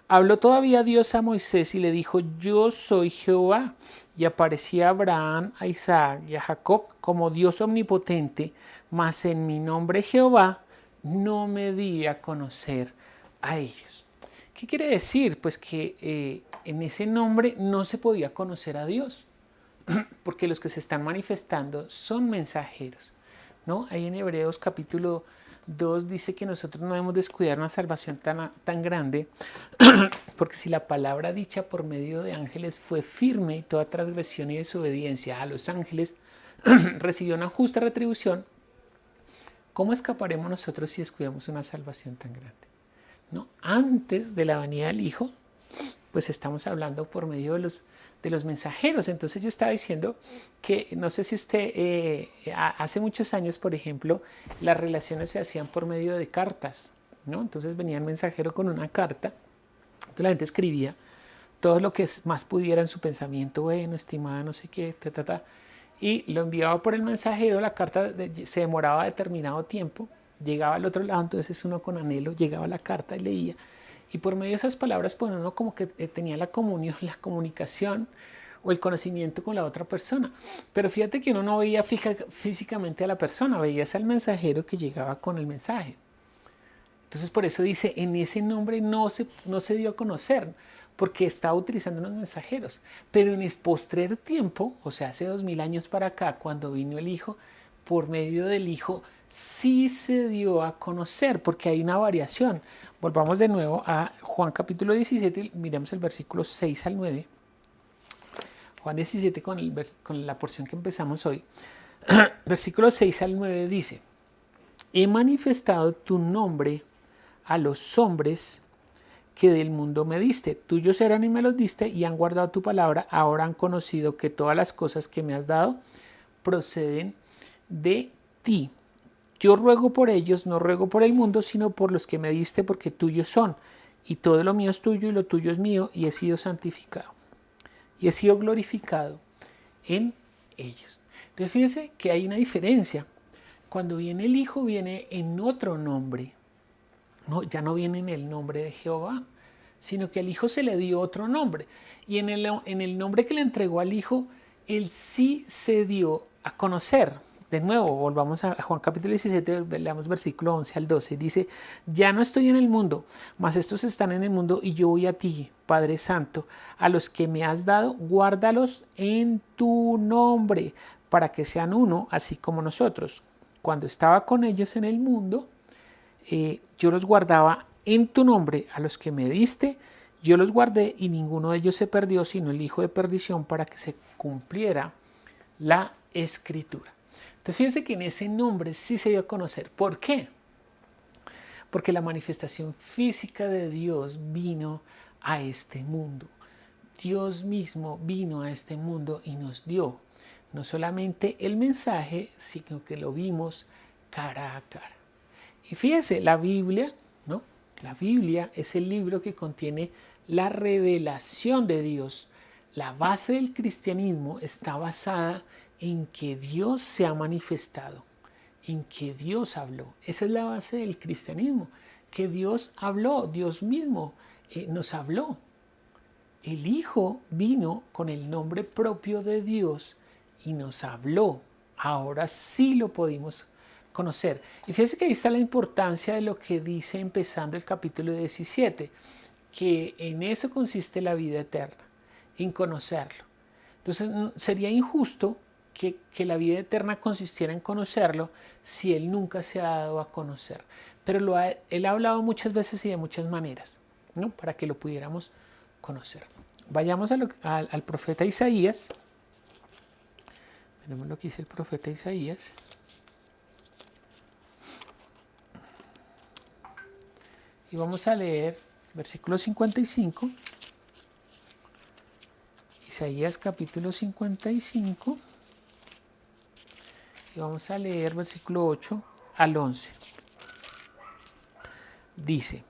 habló todavía Dios a Moisés y le dijo, yo soy Jehová. Y aparecía a Abraham, a Isaac y a Jacob como Dios omnipotente, mas en mi nombre Jehová no me di a conocer a ellos. ¿Qué quiere decir? Pues que en ese nombre no se podía conocer a Dios, porque los que se están manifestando son mensajeros, ¿no? Ahí en Hebreos capítulo 2 dice que nosotros no debemos descuidar una salvación tan grande, porque si la palabra dicha por medio de ángeles fue firme y toda transgresión y desobediencia a los ángeles recibió una justa retribución, ¿cómo escaparemos nosotros si descuidamos una salvación tan grande? ¿no? Antes de la venida del Hijo, pues estamos hablando por medio de los mensajeros. Entonces yo estaba diciendo que, no sé si usted, hace muchos años, por ejemplo, las relaciones se hacían por medio de cartas, ¿no? Entonces venía el mensajero con una carta, entonces la gente escribía todo lo que más pudiera en su pensamiento, bueno, estimada, no sé qué, y lo enviaba por el mensajero. La carta se demoraba determinado tiempo, llegaba al otro lado, entonces uno con anhelo llegaba la carta y leía, y por medio de esas palabras pues uno como que tenía la comunión, la comunicación o el conocimiento con la otra persona. Pero fíjate que uno no veía físicamente a la persona, veías al mensajero que llegaba con el mensaje. Entonces por eso dice, en ese nombre no se dio a conocer, porque estaba utilizando unos mensajeros. Pero en el postrer tiempo, o sea, hace 2000 años para acá, cuando vino el Hijo, por medio del Hijo sí se dio a conocer, porque hay una variación. Volvamos de nuevo a Juan capítulo 17, miremos el versículo 6 al 9. Juan 17 con la porción que empezamos hoy. Versículo 6 al 9 dice, he manifestado tu nombre a los hombres que del mundo me diste. Tuyos eran y me los diste, y han guardado tu palabra. Ahora han conocido que todas las cosas que me has dado proceden de ti. Yo ruego por ellos, no ruego por el mundo, sino por los que me diste, porque tuyos son. Y todo lo mío es tuyo y lo tuyo es mío, y he sido santificado. Y he sido glorificado en ellos. Entonces fíjense que hay una diferencia. Cuando viene el Hijo, viene en otro nombre. No, ya no viene en el nombre de Jehová, sino que al Hijo se le dio otro nombre. Y en el nombre que le entregó al Hijo, él sí se dio a conocer. De nuevo, volvamos a Juan capítulo 17, leamos versículo 11 al 12. Dice, ya no estoy en el mundo, mas estos están en el mundo, y yo voy a ti, Padre Santo. A los que me has dado, guárdalos en tu nombre, para que sean uno, así como nosotros. Cuando estaba con ellos en el mundo, yo los guardaba en tu nombre. A los que me diste, yo los guardé, y ninguno de ellos se perdió, sino el hijo de perdición, para que se cumpliera la escritura. Entonces fíjense que en ese nombre sí se dio a conocer. ¿Por qué? Porque la manifestación física de Dios vino a este mundo. Dios mismo vino a este mundo y nos dio no solamente el mensaje, sino que lo vimos cara a cara. Y fíjense, la Biblia, ¿no? La Biblia es el libro que contiene la revelación de Dios. La base del cristianismo está basada en que Dios se ha manifestado, en que Dios habló. Esa es la base del cristianismo, que Dios habló, Dios mismo nos habló. El Hijo vino con el nombre propio de Dios y nos habló. Ahora sí lo pudimos conocer. Y fíjense que ahí está la importancia de lo que dice empezando el capítulo 17, que en eso consiste la vida eterna, en conocerlo. Entonces sería injusto que la vida eterna consistiera en conocerlo si Él nunca se ha dado a conocer. Pero Él ha hablado muchas veces y de muchas maneras, ¿no? Para que lo pudiéramos conocer. Vayamos al profeta Isaías. Veremos lo que dice el profeta Isaías. Y vamos a leer versículo 55. Isaías capítulo 55. Y vamos a leer versículo 8 al 11. Dice,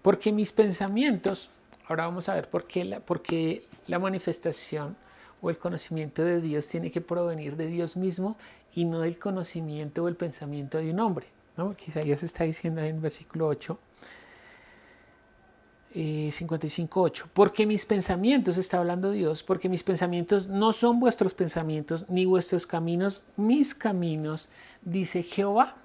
porque mis pensamientos, ahora vamos a ver por qué la manifestación o el conocimiento de Dios tiene que provenir de Dios mismo y no del conocimiento o el pensamiento de un hombre, ¿no? Isaías está diciendo en versículo 8, 55:8, porque mis pensamientos, está hablando Dios, porque mis pensamientos no son vuestros pensamientos, ni vuestros caminos mis caminos, dice Jehová.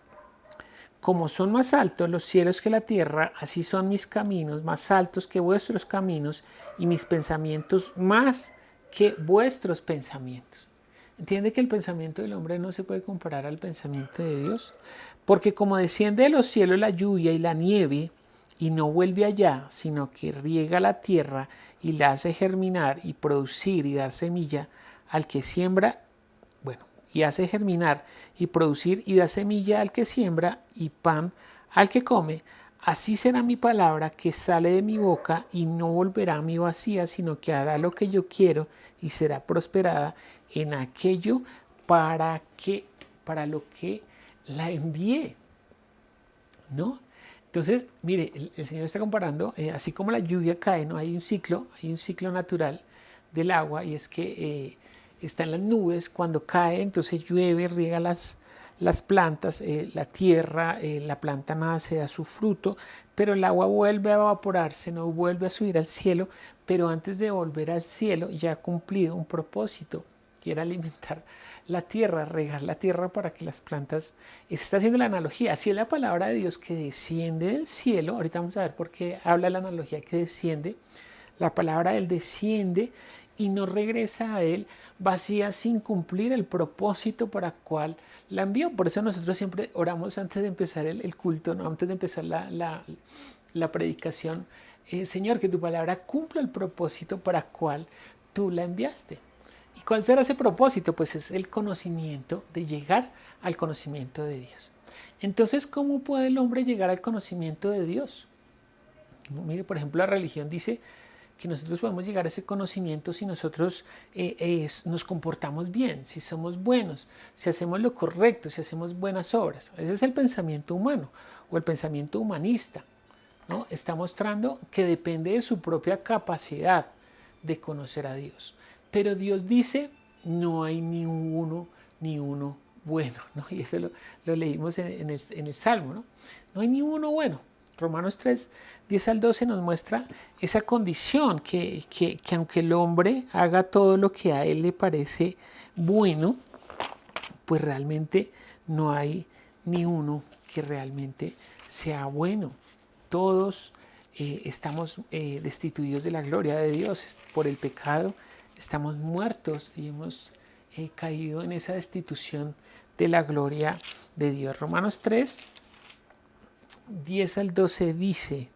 Como son más altos los cielos que la tierra, así son mis caminos más altos que vuestros caminos, y mis pensamientos más que vuestros pensamientos. ¿Entiende que el pensamiento del hombre no se puede comparar al pensamiento de Dios? Porque como desciende de los cielos la lluvia y la nieve, y no vuelve allá, sino que riega la tierra y la hace germinar y producir y dar semilla al que siembra, y hace germinar y producir y da semilla al que siembra y pan al que come, Así será mi palabra que sale de mi boca, y no volverá a mí vacía, sino que hará lo que yo quiero y será prosperada en aquello para lo que la envié, ¿no? Entonces, mire, el Señor está comparando, así como la lluvia cae, ¿no? Hay un ciclo natural del agua, y es que está en las nubes. Cuando cae, entonces llueve, riega las plantas, la tierra, la planta nace, da su fruto, pero el agua vuelve a evaporarse, no vuelve a subir al cielo, pero antes de volver al cielo ya ha cumplido un propósito, que era alimentar la tierra, regar la tierra para que las plantas. Está haciendo la analogía, así es la palabra de Dios que desciende del cielo. Ahorita vamos a ver por qué habla la analogía que desciende. La palabra de Él desciende y no regresa a Él vacía, sin cumplir el propósito para el cual la envió. Por eso nosotros siempre oramos antes de empezar el culto, ¿no? Antes de empezar la predicación. Señor, que tu palabra cumpla el propósito para el cual tú la enviaste. ¿Y cuál será ese propósito? Pues es el conocimiento, de llegar al conocimiento de Dios. Entonces, ¿cómo puede el hombre llegar al conocimiento de Dios? Mire, por ejemplo, la religión dice que nosotros podemos llegar a ese conocimiento si nosotros nos comportamos bien, si somos buenos, si hacemos lo correcto, si hacemos buenas obras. Ese es el pensamiento humano o el pensamiento humanista, ¿no? Está mostrando que depende de su propia capacidad de conocer a Dios. Pero Dios dice, no hay ni uno bueno, ¿no? Y eso lo leímos en el Salmo, ¿no? No hay ni uno bueno. Romanos 3, 10 al 12 nos muestra esa condición que aunque el hombre haga todo lo que a él le parece bueno, pues realmente no hay ni uno que realmente sea bueno. Todos estamos destituidos de la gloria de Dios por el pecado. Estamos muertos y hemos caído en esa destitución de la gloria de Dios. Romanos 3, 10 al 12 dice,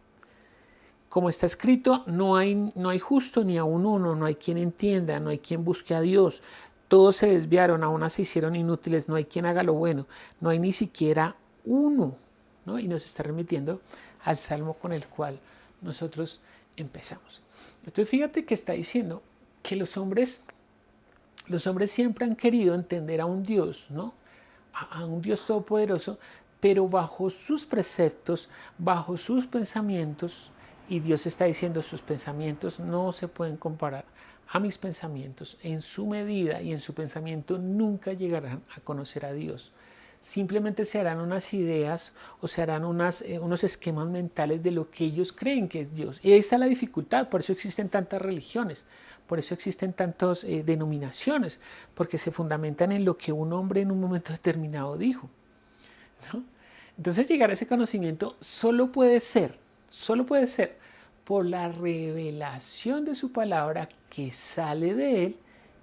como está escrito, no hay justo ni aun uno, no hay quien entienda, no hay quien busque a Dios. Todos se desviaron, a una se hicieron inútiles, no hay quien haga lo bueno, no hay ni siquiera uno, ¿no? Y nos está remitiendo al salmo con el cual nosotros empezamos. Entonces fíjate que está diciendo que los hombres siempre han querido entender a un Dios, ¿no? A un Dios todopoderoso, pero bajo sus preceptos, bajo sus pensamientos. Y Dios está diciendo, sus pensamientos no se pueden comparar a mis pensamientos. En su medida y en su pensamiento nunca llegarán a conocer a Dios. Simplemente se harán unas ideas o se harán unos esquemas mentales de lo que ellos creen que es Dios. Y ahí está la dificultad, por eso existen tantas religiones, por eso existen tantas denominaciones, porque se fundamentan en lo que un hombre en un momento determinado dijo, ¿no? Entonces llegar a ese conocimiento solo puede ser por la revelación de su palabra que sale de Él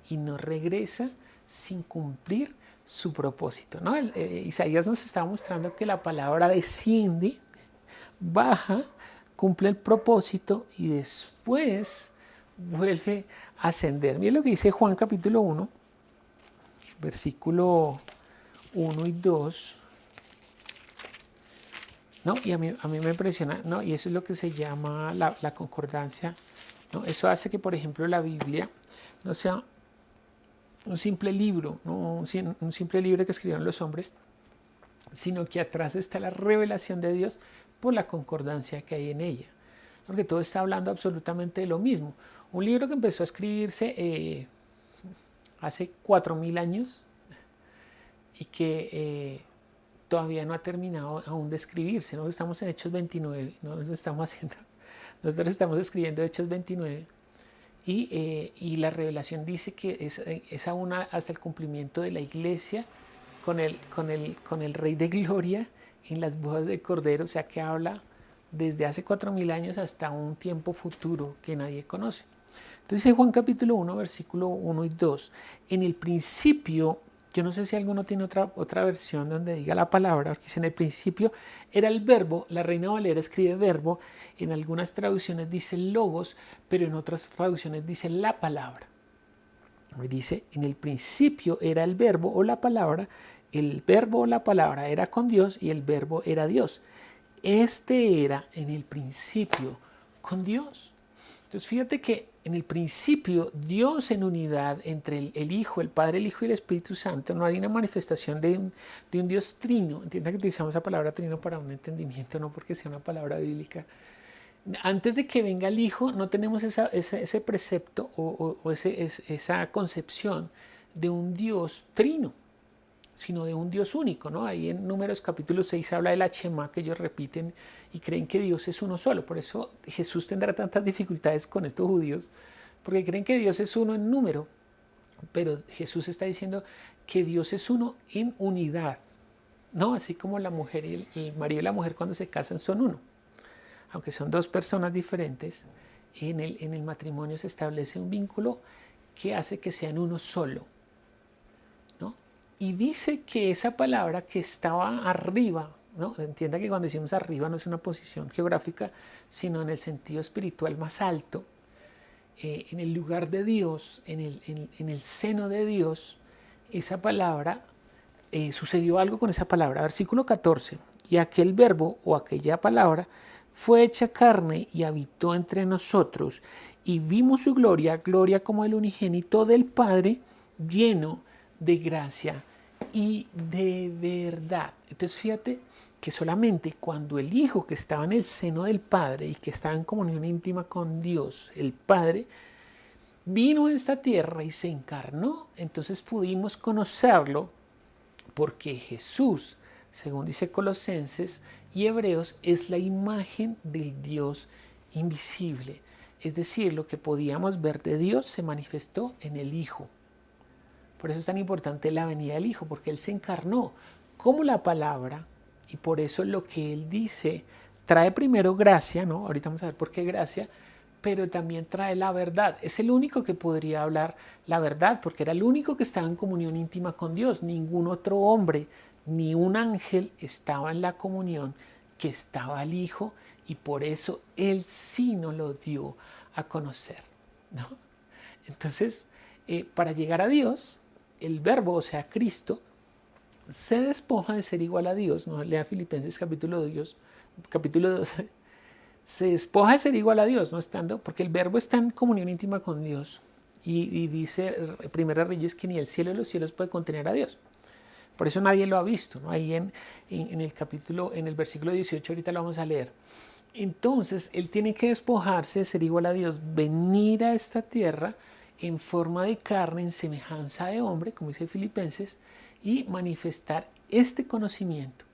y no regresa sin cumplir su propósito, ¿no? Isaías nos está mostrando que la palabra desciende, baja, cumple el propósito y después vuelve a ascender. Miren lo que dice Juan capítulo 1, versículo 1 y 2. ¿No? Y a mí me impresiona, ¿no? Y eso es lo que se llama la concordancia, ¿no? Eso hace que, por ejemplo, la Biblia no sea un simple libro, ¿no? un simple libro que escribieron los hombres, sino que atrás está la revelación de Dios por la concordancia que hay en ella. Porque todo está hablando absolutamente de lo mismo. Un libro que empezó a escribirse hace 4.000 años y que todavía no ha terminado aún de escribirse, ¿no? Estamos en Hechos 29, nosotros estamos escribiendo Hechos 29 y la revelación dice que es aún hasta el cumplimiento de la iglesia con el Rey de Gloria en las bodas del Cordero, o sea que habla desde hace 4.000 años hasta un tiempo futuro que nadie conoce. Entonces Juan capítulo 1, versículo 1 y 2, en el principio, yo no sé si alguno tiene otra versión donde diga la palabra, porque dice en el principio era el verbo, la Reina Valera escribe verbo, en algunas traducciones dice logos, pero en otras traducciones dice la palabra. Dice en el principio era el verbo o la palabra, el verbo o la palabra era con Dios y el verbo era Dios. Este era en el principio con Dios. Entonces fíjate que en el principio Dios en unidad entre el Hijo, el Padre, el Hijo y el Espíritu Santo. No hay una manifestación de un Dios trino. Entienda que utilizamos esa palabra trino para un entendimiento, no porque sea una palabra bíblica. Antes de que venga el Hijo no tenemos ese precepto o esa concepción de un Dios trino, sino de un Dios único, ¿no? Ahí en Números capítulo 6 habla de la Shema, que ellos repiten y creen que Dios es uno solo. Por eso Jesús tendrá tantas dificultades con estos judíos, porque creen que Dios es uno en número, pero Jesús está diciendo que Dios es uno en unidad, ¿no? Así como la mujer y el marido y la mujer cuando se casan son uno. Aunque son dos personas diferentes, en el matrimonio se establece un vínculo que hace que sean uno solo, ¿no? Y dice que esa palabra que estaba arriba, ¿no? Entienda que cuando decimos arriba no es una posición geográfica, sino en el sentido espiritual más alto, en el lugar de Dios, en el seno de Dios, esa palabra, sucedió algo con esa palabra. Versículo 14, y aquel verbo o aquella palabra fue hecha carne y habitó entre nosotros, y vimos su gloria, gloria como el unigénito del Padre, lleno de gracia y de verdad. Entonces fíjate que solamente cuando el Hijo, que estaba en el seno del Padre y que estaba en comunión íntima con Dios, el Padre, vino a esta tierra y se encarnó, entonces pudimos conocerlo, porque Jesús, según dice Colosenses y Hebreos, es la imagen del Dios invisible. Es decir, lo que podíamos ver de Dios se manifestó en el Hijo. Por eso es tan importante la venida del Hijo, porque Él se encarnó como la palabra, y por eso lo que Él dice trae primero gracia, ¿no? Ahorita vamos a ver por qué gracia, pero también trae la verdad. Es el único que podría hablar la verdad, porque era el único que estaba en comunión íntima con Dios. Ningún otro hombre ni un ángel estaba en la comunión que estaba el Hijo, y por eso Él sí nos lo dio a conocer, ¿no? Entonces, para llegar a Dios, el Verbo, o sea, Cristo, se despoja de ser igual a Dios, ¿no? Lea Filipenses capítulo 2, se despoja de ser igual a Dios, ¿no? Porque el Verbo está en comunión íntima con Dios, y dice Primera Reyes que ni el cielo de los cielos puede contener a Dios. Por eso nadie lo ha visto, ¿no? Ahí en el versículo 18, ahorita lo vamos a leer. Entonces, Él tiene que despojarse de ser igual a Dios, venir a esta tierra en forma de carne, en semejanza de hombre, como dice Filipenses, y manifestar este conocimiento.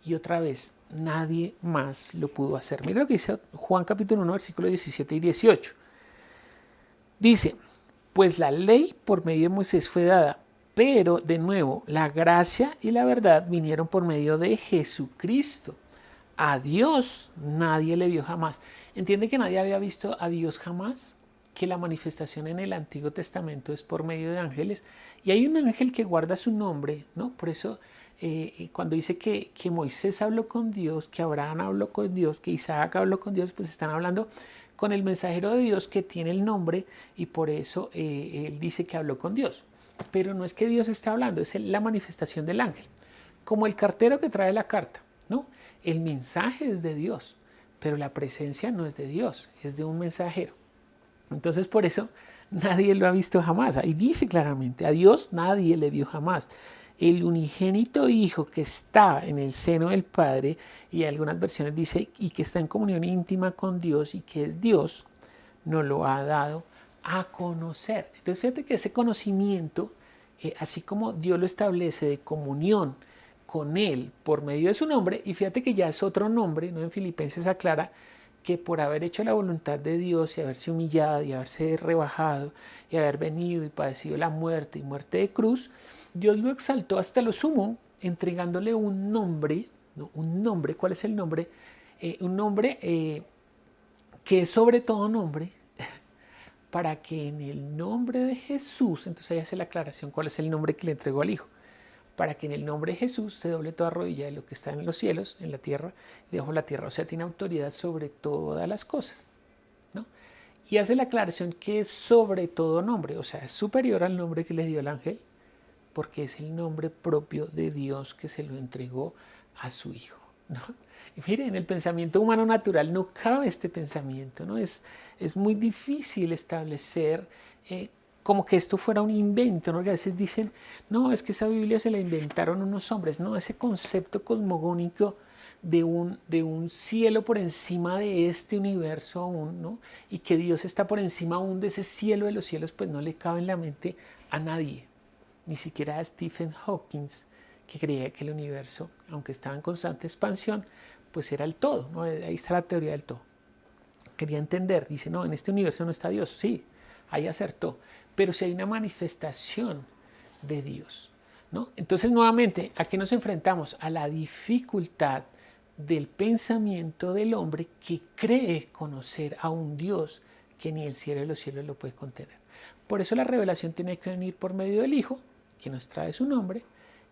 Y otra vez, nadie más lo pudo hacer. Mira lo que dice Juan capítulo 1, versículos 17 y 18. Dice, pues la ley por medio de Moisés fue dada, pero de nuevo, la gracia y la verdad vinieron por medio de Jesucristo. A Dios nadie le vio jamás. ¿Entiende que nadie había visto a Dios jamás? Que la manifestación en el Antiguo Testamento es por medio de ángeles. Y hay un ángel que guarda su nombre, ¿no? Por eso cuando dice que Moisés habló con Dios, que Abraham habló con Dios, que Isaac habló con Dios, pues están hablando con el mensajero de Dios que tiene el nombre, y por eso él dice que habló con Dios. Pero no es que Dios esté hablando, es la manifestación del ángel. Como el cartero que trae la carta, ¿no? El mensaje es de Dios, pero la presencia no es de Dios, es de un mensajero. Entonces por eso nadie lo ha visto jamás. Ahí dice claramente, a Dios nadie le vio jamás. El unigénito Hijo que está en el seno del Padre, y algunas versiones dice, y que está en comunión íntima con Dios y que es Dios, nos lo ha dado a conocer. Entonces fíjate que ese conocimiento, así como Dios lo establece de comunión con Él por medio de su nombre, y fíjate que ya es otro nombre, ¿no? En Filipenses aclara que por haber hecho la voluntad de Dios y haberse humillado y haberse rebajado y haber venido y padecido la muerte y muerte de cruz, Dios lo exaltó hasta lo sumo, entregándole un nombre, ¿no? Un nombre. ¿Cuál es el nombre? Un nombre que es sobre todo nombre, para que en el nombre de Jesús, entonces ahí hace la aclaración cuál es el nombre que le entregó al Hijo, para que en el nombre de Jesús se doble toda rodilla de lo que está en los cielos, en la tierra y debajo de la tierra. O sea, tiene autoridad sobre todas las cosas, ¿no? Y hace la aclaración que es sobre todo nombre, o sea, es superior al nombre que le dio el ángel, porque es el nombre propio de Dios que se lo entregó a su Hijo. ¿no? Y miren, en el pensamiento humano natural no cabe este pensamiento, ¿no? Es muy difícil establecer como que esto fuera un invento, ¿no? Que a veces dicen, no, es que esa Biblia se la inventaron unos hombres, no, ese concepto cosmogónico de un cielo por encima de este universo aún, ¿no? Y que Dios está por encima aún de ese cielo de los cielos, pues no le cabe en la mente a nadie, ni siquiera a Stephen Hawking, que creía que el universo, aunque estaba en constante expansión, pues era el todo, ¿no? Ahí está la teoría del todo. Quería entender, dice, no, en este universo no está Dios, sí, ahí acertó, pero si hay una manifestación de Dios, ¿no? Entonces, nuevamente, ¿a qué nos enfrentamos? A la dificultad del pensamiento del hombre que cree conocer a un Dios que ni el cielo de los cielos lo puede contener. Por eso la revelación tiene que venir por medio del Hijo, que nos trae su nombre,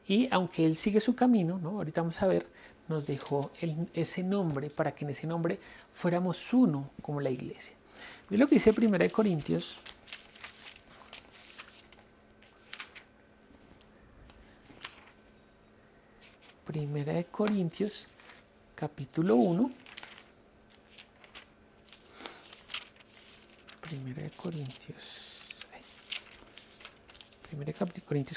y aunque Él sigue su camino, ¿no? Ahorita vamos a ver, nos dejó ese nombre para que en ese nombre fuéramos uno como la iglesia. Miren lo que dice 1 Corintios. Primera de Corintios, capítulo 1. Primera de Corintios,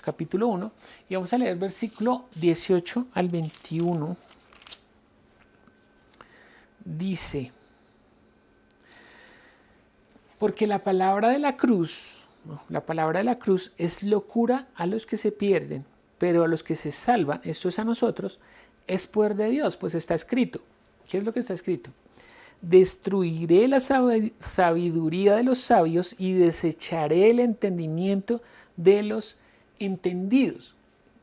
capítulo 1. Y vamos a leer versículo 18 al 21. Dice, porque la palabra de la cruz, es locura a los que se pierden, pero a los que se salvan, esto es a nosotros, es poder de Dios, pues está escrito. ¿Qué es lo que está escrito? Destruiré la sabiduría de los sabios y desecharé el entendimiento de los entendidos.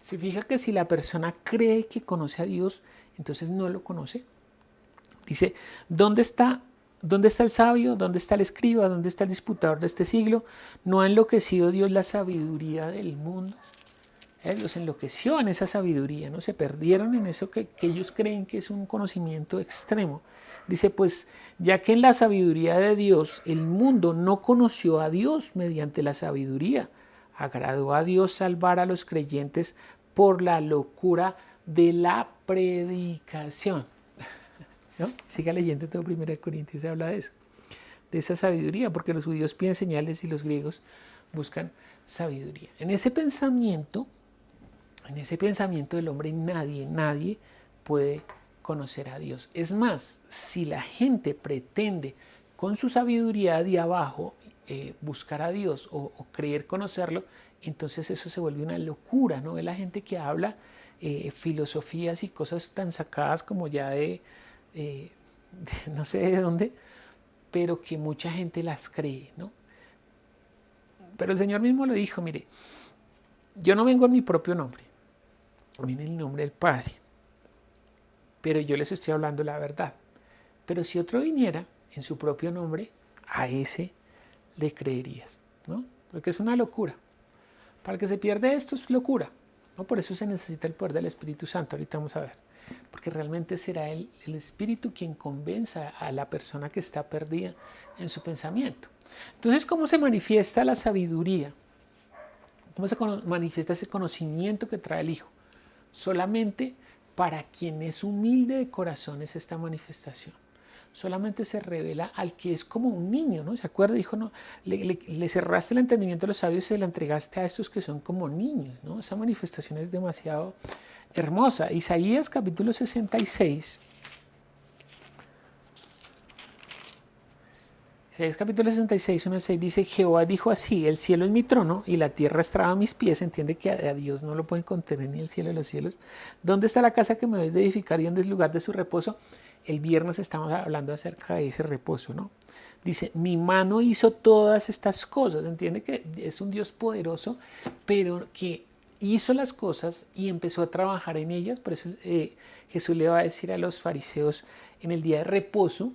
Se fija que si la persona cree que conoce a Dios, entonces no lo conoce. Dice, ¿dónde está el sabio? ¿Dónde está el escriba? ¿Dónde está el disputador de este siglo? ¿No ha enloquecido Dios la sabiduría del mundo? Él los enloqueció en esa sabiduría, ¿no? Se perdieron en eso que ellos creen que es un conocimiento extremo. Dice, pues, ya que en la sabiduría de Dios el mundo no conoció a Dios mediante la sabiduría, agradó a Dios salvar a los creyentes por la locura de la predicación. ¿No? Siga leyendo todo 1 Corintios, se habla de eso, de esa sabiduría, porque los judíos piden señales y los griegos buscan sabiduría. En ese pensamiento del hombre nadie puede conocer a Dios. Es más, si la gente pretende con su sabiduría de abajo buscar a Dios o creer conocerlo, entonces eso se vuelve una locura, ¿no? Es la gente que habla filosofías y cosas tan sacadas como ya de no sé de dónde, pero que mucha gente las cree, ¿no? Pero el Señor mismo lo dijo, mire, yo no vengo en mi propio nombre, vine en el nombre del Padre, pero yo les estoy hablando la verdad. Pero si otro viniera en su propio nombre, a ese le creerías, ¿no? Porque es una locura. Para el que se pierde esto es locura, ¿no? Por eso se necesita el poder del Espíritu Santo, ahorita vamos a ver. Porque realmente será el Espíritu quien convenza a la persona que está perdida en su pensamiento. Entonces, ¿cómo se manifiesta la sabiduría? ¿Cómo se manifiesta ese conocimiento que trae el Hijo? Solamente para quien es humilde de corazón es esta manifestación. Solamente se revela al que es como un niño, ¿no? ¿Se acuerda? Dijo, no, le cerraste el entendimiento a los sabios y se la entregaste a estos que son como niños, ¿no? Esa manifestación es demasiado hermosa. Isaías capítulo 66. Isaías capítulo 66, 1-6 dice, Jehová dijo así, el cielo es mi trono y la tierra estraba a mis pies. Entiende que a Dios no lo pueden contener ni el cielo de los cielos. ¿Dónde está la casa que me debes de edificar y dónde es el lugar de su reposo? El viernes estamos hablando acerca de ese reposo, ¿no? Dice, mi mano hizo todas estas cosas. Entiende que es un Dios poderoso, pero que hizo las cosas y empezó a trabajar en ellas. Por eso Jesús le va a decir a los fariseos en el día de reposo,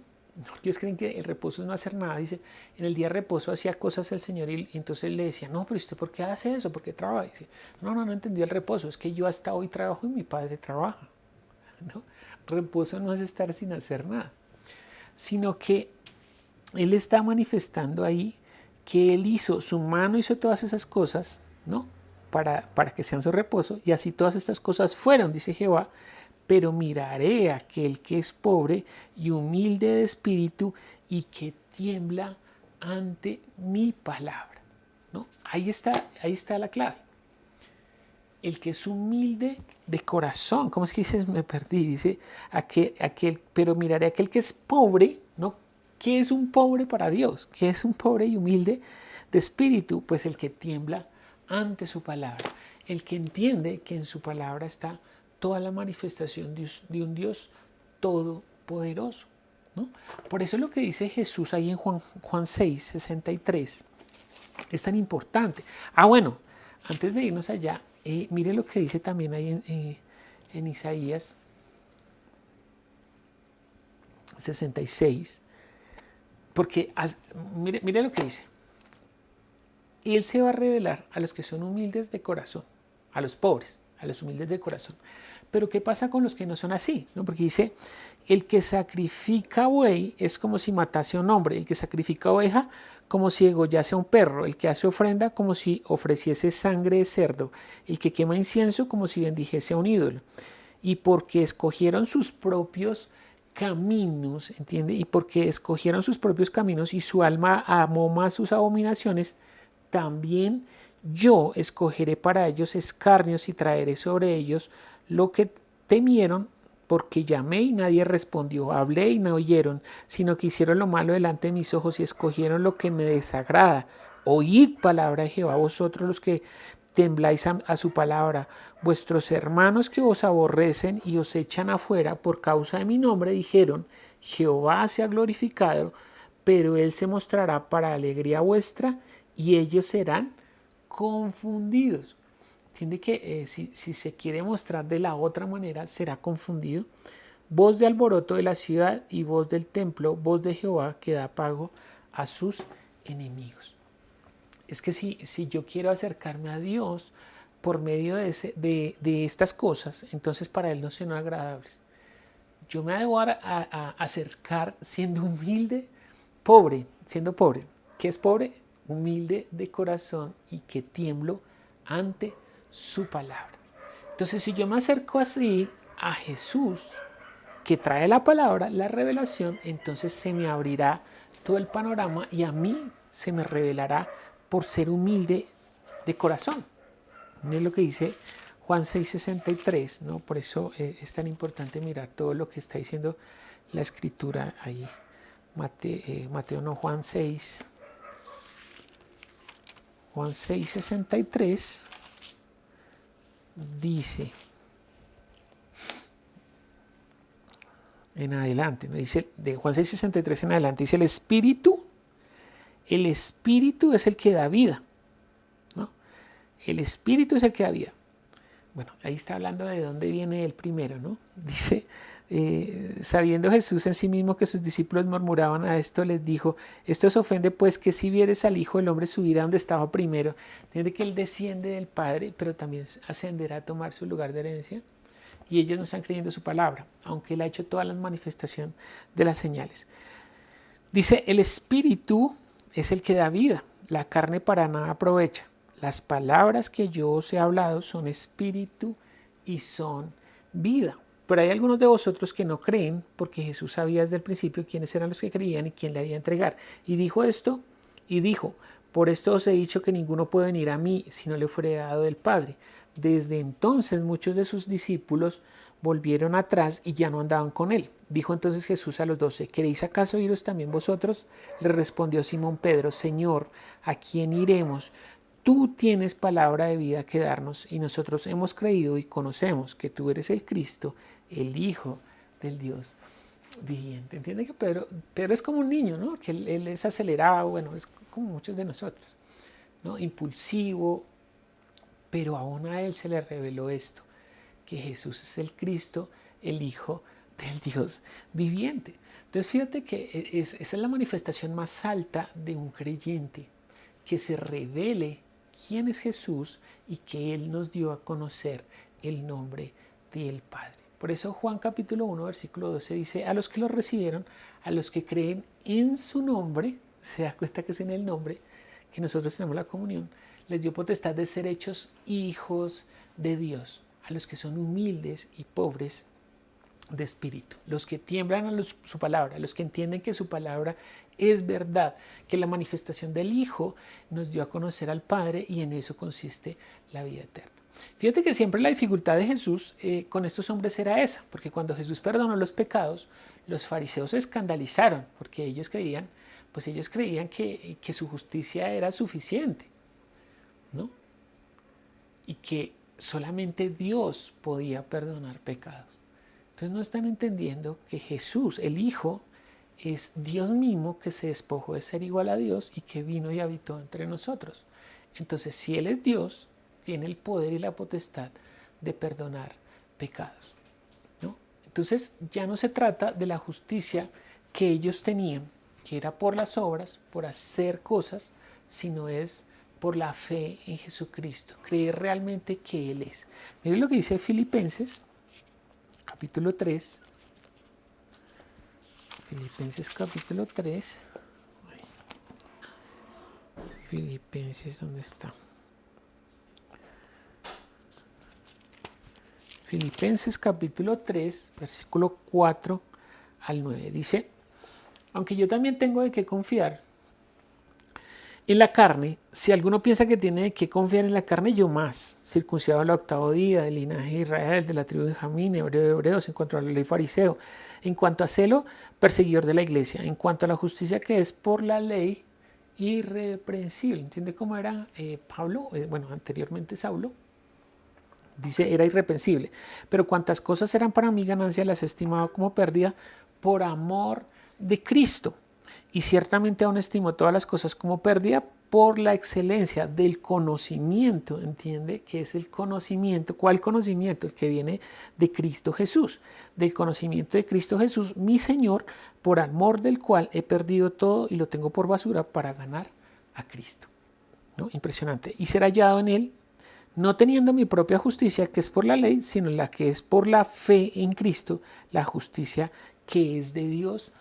ellos creen que el reposo es no hacer nada, dice, en el día de reposo hacía cosas el Señor y entonces le decía, no, pero ¿usted por qué hace eso? ¿Por qué trabaja? Dice, no entendió el reposo, es que yo hasta hoy trabajo y mi Padre trabaja, ¿no? Reposo no es estar sin hacer nada, sino que Él está manifestando ahí que Él hizo, su mano hizo todas esas cosas, ¿no? Para que sean su reposo, y así todas estas cosas fueron, dice Jehová, pero miraré a aquel que es pobre y humilde de espíritu y que tiembla ante mi palabra, ¿no? Ahí está la clave. El que es humilde de corazón, ¿cómo es que dice? Me perdí, dice pero miraré a aquel que es pobre, ¿no? ¿Qué es un pobre para Dios? ¿Qué es un pobre y humilde de espíritu? Pues el que tiembla ante su palabra, el que entiende que en su palabra está toda la manifestación de un Dios todopoderoso, ¿no? Por eso lo que dice Jesús ahí en Juan 6, 63 es tan importante. Bueno, antes de irnos allá, mire lo que dice también ahí en Isaías 66, porque mire lo que dice. Él se va a revelar a los que son humildes de corazón, a los pobres, a los humildes de corazón. Pero ¿qué pasa con los que no son así? ¿No? Porque dice, el que sacrifica buey es como si matase a un hombre, el que sacrifica oveja como si degollase a un perro, el que hace ofrenda como si ofreciese sangre de cerdo, el que quema incienso como si bendijese a un ídolo. Y porque escogieron sus propios caminos, ¿entiende? Y porque escogieron sus propios caminos y su alma amó más sus abominaciones, también yo escogeré para ellos escarnios y traeré sobre ellos lo que temieron, porque llamé y nadie respondió, hablé y no oyeron, sino que hicieron lo malo delante de mis ojos y escogieron lo que me desagrada. Oíd palabra de Jehová, vosotros los que tembláis a su palabra, vuestros hermanos que os aborrecen y os echan afuera por causa de mi nombre, dijeron, Jehová se ha glorificado, pero él se mostrará para alegría vuestra y ellos serán confundidos. Entiende que si se quiere mostrar de la otra manera, será confundido. Voz de alboroto de la ciudad y voz del templo, voz de Jehová que da pago a sus enemigos. Es que si yo quiero acercarme a Dios por medio de estas cosas, entonces para Él no son agradables. Yo me debo a acercar siendo humilde, siendo pobre. ¿Qué es pobre? Humilde de corazón y que tiemblo ante su palabra. Entonces, si yo me acerco así a Jesús, que trae la palabra, la revelación, entonces se me abrirá todo el panorama y a mí se me revelará por ser humilde de corazón. Es lo que dice Juan 6:63, ¿no? Por eso es tan importante mirar todo lo que está diciendo la escritura ahí. Juan 6. Juan 6:63 dice en adelante, ¿no? Dice de Juan 6:63 en adelante, dice el espíritu es el que da vida, ¿no? El espíritu es el que da vida. Bueno, ahí está hablando de dónde viene el primero, ¿no? Dice, sabiendo Jesús en sí mismo que sus discípulos murmuraban a esto, les dijo, esto os ofende pues que si vieres al Hijo del Hombre subir a donde estaba primero, tiene que Él desciende del Padre, pero también ascenderá a tomar su lugar de herencia. Y ellos no están creyendo su palabra, aunque Él ha hecho toda la manifestación de las señales. Dice, el Espíritu es el que da vida, la carne para nada aprovecha. Las palabras que yo os he hablado son espíritu y son vida. Pero hay algunos de vosotros que no creen, porque Jesús sabía desde el principio quiénes eran los que creían y quién le había de entregar. Y dijo esto, y dijo, por esto os he dicho que ninguno puede venir a mí si no le fuere dado del Padre. Desde entonces muchos de sus discípulos volvieron atrás y ya no andaban con él. Dijo entonces Jesús a los 12, ¿queréis acaso iros también vosotros? Le respondió Simón Pedro, Señor, ¿a quién iremos? Tú tienes palabra de vida que darnos y nosotros hemos creído y conocemos que tú eres el Cristo, el Hijo del Dios viviente. ¿Entiende que Pedro es como un niño, ¿no? Que él es acelerado, bueno, es como muchos de nosotros, ¿no? Impulsivo, pero aún a él se le reveló esto, que Jesús es el Cristo, el Hijo del Dios viviente. Entonces fíjate que esa es la manifestación más alta de un creyente, que se revele quién es Jesús y que Él nos dio a conocer el nombre del Padre. Por eso Juan capítulo 1 versículo 12 dice, a los que lo recibieron, a los que creen en su nombre, se da cuenta que es en el nombre que nosotros tenemos la comunión, les dio potestad de ser hechos hijos de Dios, a los que son humildes y pobres de espíritu, los que tiemblan a su palabra, los que entienden que su palabra es verdad, que la manifestación del Hijo nos dio a conocer al Padre y en eso consiste la vida eterna. Fíjate que siempre la dificultad de Jesús con estos hombres era esa, porque cuando Jesús perdonó los pecados, los fariseos se escandalizaron, porque ellos creían que su justicia era suficiente, ¿no? Y que solamente Dios podía perdonar pecados. Entonces no están entendiendo que Jesús, el Hijo, es Dios mismo que se despojó de ser igual a Dios y que vino y habitó entre nosotros. Entonces, si Él es Dios, tiene el poder y la potestad de perdonar pecados, ¿no? Entonces ya no se trata de la justicia que ellos tenían, que era por las obras, por hacer cosas, sino es por la fe en Jesucristo, creer realmente que Él es. Miren lo que dice Filipenses, capítulo 3. Filipenses capítulo 3. Filipenses, ¿dónde está? Filipenses capítulo 3, versículo 4 al 9. Dice, aunque yo también tengo de qué confiar en la carne, si alguno piensa que tiene de qué confiar en la carne, yo más, circuncidado al 8º día, del linaje de Israel, de la tribu de Benjamín, hebreo de hebreos, en cuanto a la ley fariseo, en cuanto a celo, perseguidor de la iglesia, en cuanto a la justicia que es por la ley, irreprensible. ¿Entiende cómo era Pablo? Anteriormente Saulo. Dice, era irreprensible. Pero cuantas cosas eran para mí ganancia, las estimaba como pérdida por amor de Cristo. Y ciertamente aún estimo todas las cosas como pérdida por la excelencia del conocimiento. ¿Entiende? ¿Qué es el conocimiento? ¿Cuál conocimiento? El que viene de Cristo Jesús. Del conocimiento de Cristo Jesús, mi Señor, por amor del cual he perdido todo y lo tengo por basura para ganar a Cristo. ¿No? Impresionante. Y ser hallado en Él, no teniendo mi propia justicia, que es por la ley, sino la que es por la fe en Cristo, la justicia que es de Dios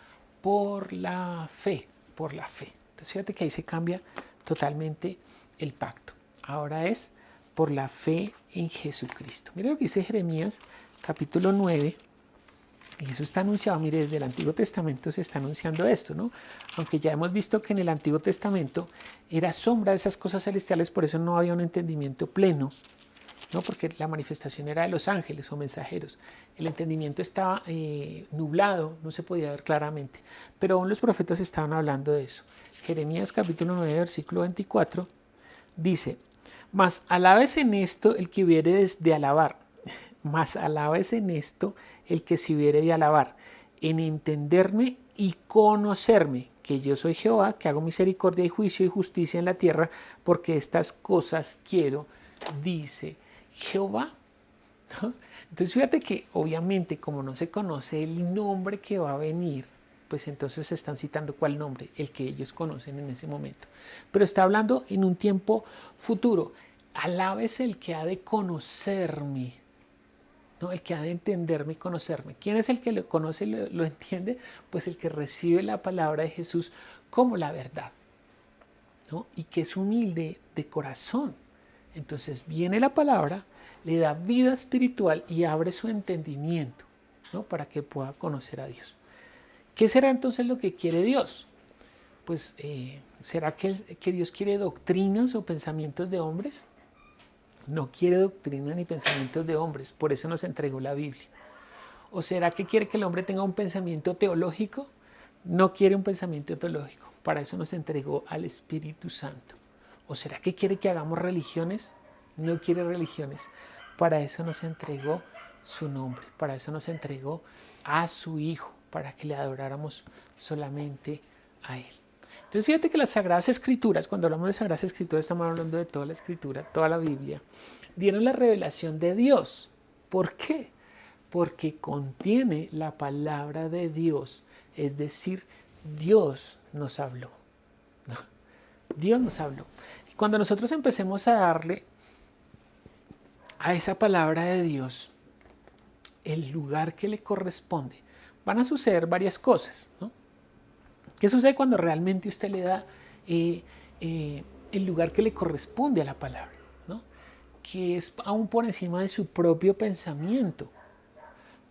por la fe, por la fe. Entonces fíjate que ahí se cambia totalmente el pacto. Ahora es por la fe en Jesucristo. Mira lo que dice Jeremías capítulo 9. Y eso está anunciado, mire, desde el Antiguo Testamento se está anunciando esto, ¿no? Aunque ya hemos visto que en el Antiguo Testamento era sombra de esas cosas celestiales, por eso no había un entendimiento pleno, ¿no? Porque la manifestación era de los ángeles o mensajeros. El entendimiento estaba nublado, no se podía ver claramente. Pero aún los profetas estaban hablando de eso. Jeremías capítulo 9, versículo 24, dice, mas alabes en esto el que hubiere de alabar, mas alabes en esto el que se hubiere de alabar, en entenderme y conocerme, que yo soy Jehová, que hago misericordia y juicio y justicia en la tierra, porque estas cosas quiero, dice Jehová. ¿No? Entonces fíjate que obviamente como no se conoce el nombre que va a venir, pues entonces se están citando cuál nombre, el que ellos conocen en ese momento. Pero está hablando en un tiempo futuro. Alabes el que ha de conocerme, ¿no? El que ha de entenderme y conocerme. ¿Quién es el que lo conoce y lo entiende? Pues el que recibe la palabra de Jesús como la verdad, ¿no? Y que es humilde de corazón. Entonces viene la palabra, le da vida espiritual y abre su entendimiento, ¿no? Para que pueda conocer a Dios. ¿Qué será entonces lo que quiere Dios? Pues, ¿será que Dios quiere doctrinas o pensamientos de hombres? No quiere doctrina ni pensamientos de hombres, por eso nos entregó la Biblia. ¿O será que quiere que el hombre tenga un pensamiento teológico? No quiere un pensamiento teológico, para eso nos entregó al Espíritu Santo. ¿O será que quiere que hagamos religiones? No quiere religiones, para eso nos entregó su nombre, para eso nos entregó a su Hijo, para que le adoráramos solamente a Él. Entonces fíjate que las Sagradas Escrituras, cuando hablamos de Sagradas Escrituras estamos hablando de toda la Escritura, toda la Biblia, dieron la revelación de Dios. ¿Por qué? Porque contiene la palabra de Dios, es decir, Dios nos habló. ¿No? Dios nos habló. Y cuando nosotros empecemos a darle a esa palabra de Dios el lugar que le corresponde, van a suceder varias cosas, ¿no? ¿Qué sucede cuando realmente usted le da el lugar que le corresponde a la palabra, ¿no? Que es aún por encima de su propio pensamiento?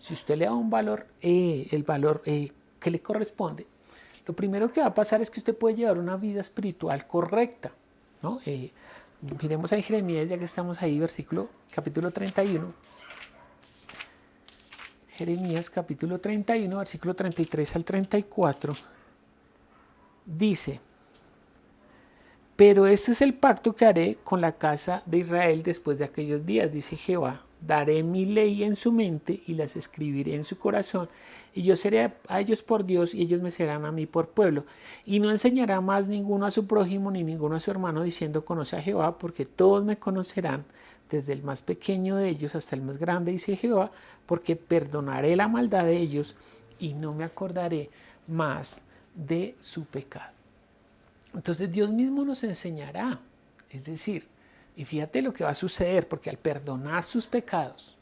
si usted le da un valor, el valor que le corresponde, lo primero que va a pasar es que usted puede llevar una vida espiritual correcta, ¿no? Miremos ahí Jeremías, ya que estamos ahí, capítulo 31. Jeremías capítulo 31, versículo 33 al 34, dice: pero este es el pacto que haré con la casa de Israel después de aquellos días, dice Jehová. Daré mi ley en su mente y las escribiré en su corazón, y yo seré a ellos por Dios y ellos me serán a mí por pueblo. Y no enseñará más ninguno a su prójimo ni ninguno a su hermano diciendo conoce a Jehová, porque todos me conocerán, desde el más pequeño de ellos hasta el más grande, dice Jehová, porque perdonaré la maldad de ellos y no me acordaré más de su pecado. Entonces Dios mismo nos enseñará, es decir, y fíjate lo que va a suceder, porque al perdonar sus pecados,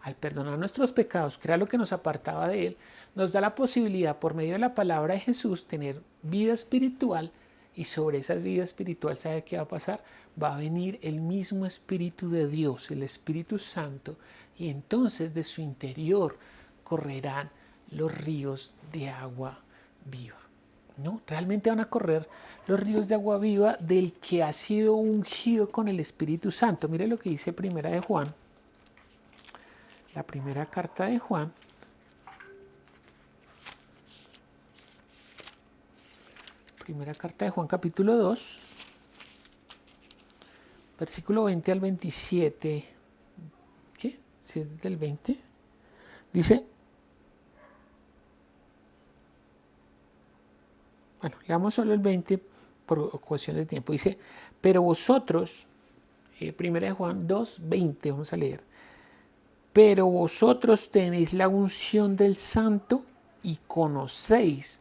al perdonar nuestros pecados, que era lo que nos apartaba de Él, nos da la posibilidad por medio de la palabra de Jesús tener vida espiritual, y sobre esa vida espiritual, ¿sabe qué va a pasar? Va a venir el mismo Espíritu de Dios, el Espíritu Santo, y entonces de su interior correrán los ríos de agua viva. ¿No? Realmente van a correr los ríos de agua viva del que ha sido ungido con el Espíritu Santo. Mire lo que dice Primera de Juan, la primera carta de Juan, primera carta de Juan capítulo 2, versículo 20 al 27. ¿Qué? ¿Si es del 20? Dice: bueno, leamos solo el 20 por cuestión de tiempo. Dice: pero vosotros, primera de Juan 2, 20, vamos a leer. Pero vosotros tenéis la unción del Santo y conocéis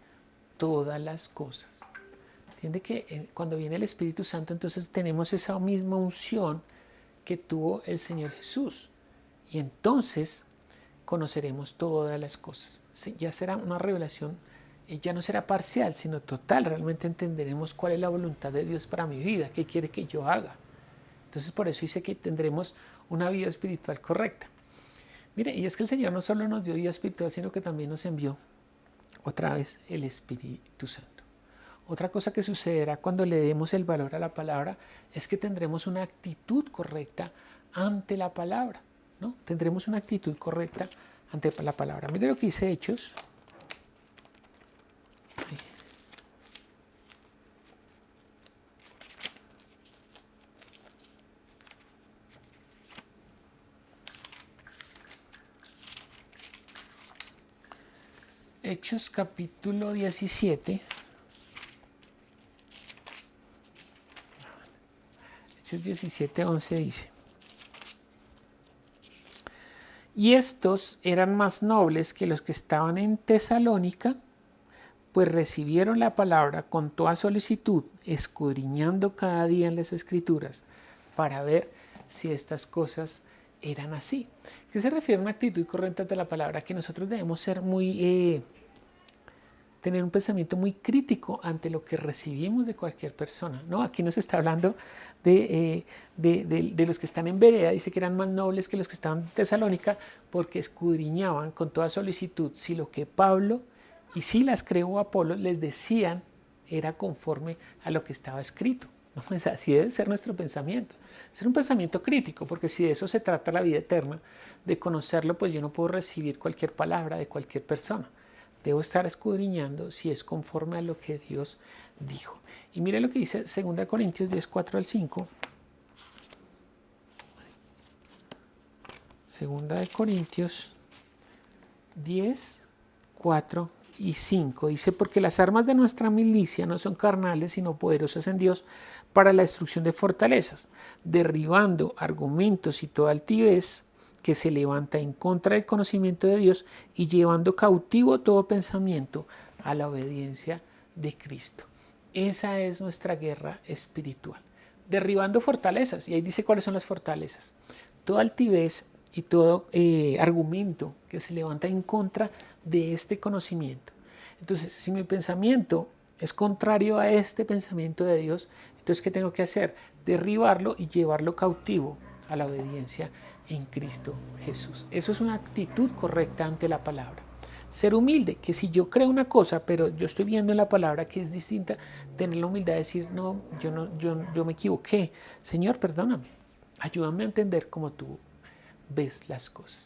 todas las cosas. Entiende que cuando viene el Espíritu Santo, entonces tenemos esa misma unción que tuvo el Señor Jesús. Y entonces conoceremos todas las cosas. Ya será una revelación, ya no será parcial, sino total. Realmente entenderemos cuál es la voluntad de Dios para mi vida, qué quiere que yo haga. Entonces por eso dice que tendremos una vida espiritual correcta. Mire, y es que el Señor no solo nos dio vida espiritual, sino que también nos envió otra vez el Espíritu Santo. Otra cosa que sucederá cuando le demos el valor a la palabra es que tendremos una actitud correcta ante la palabra, ¿no? Tendremos una actitud correcta ante la palabra. Mire lo que dice Hechos. Hechos capítulo 17. Hechos 17, 11 dice: y estos eran más nobles que los que estaban en Tesalónica, pues recibieron la palabra con toda solicitud, escudriñando cada día en las Escrituras, para ver si estas cosas eran así. ¿Qué se refiere a una actitud correcta de la palabra? Que nosotros debemos ser tener un pensamiento muy crítico ante lo que recibimos de cualquier persona, ¿no? Aquí nos está hablando de los que están en Berea. Dice que eran más nobles que los que estaban en Tesalónica, porque escudriñaban con toda solicitud si lo que Pablo y Silas, creo, Apolo les decían era conforme a lo que estaba escrito, ¿no? Pues así debe ser nuestro pensamiento, ser un pensamiento crítico, porque si de eso se trata la vida eterna, de conocerlo, pues yo no puedo recibir cualquier palabra de cualquier persona. Debo estar escudriñando si es conforme a lo que Dios dijo. Y mire lo que dice 2 Corintios 10, 4 al 5. 2 Corintios 10, 4 y 5. Dice: porque las armas de nuestra milicia no son carnales, sino poderosas en Dios para la destrucción de fortalezas, derribando argumentos y toda altivez que se levanta en contra del conocimiento de Dios y llevando cautivo todo pensamiento a la obediencia de Cristo. Esa es nuestra guerra espiritual. Derribando fortalezas. Y ahí dice cuáles son las fortalezas. Toda altivez y todo argumento que se levanta en contra de este conocimiento. Entonces, si mi pensamiento es contrario a este pensamiento de Dios, entonces ¿qué tengo que hacer? Derribarlo y llevarlo cautivo a la obediencia en Cristo Jesús. Eso es una actitud correcta ante la palabra. Ser humilde, que si yo creo una cosa, pero yo estoy viendo en la palabra que es distinta, tener la humildad de decir, no, yo me equivoqué. Señor, perdóname, ayúdame a entender cómo tú ves las cosas.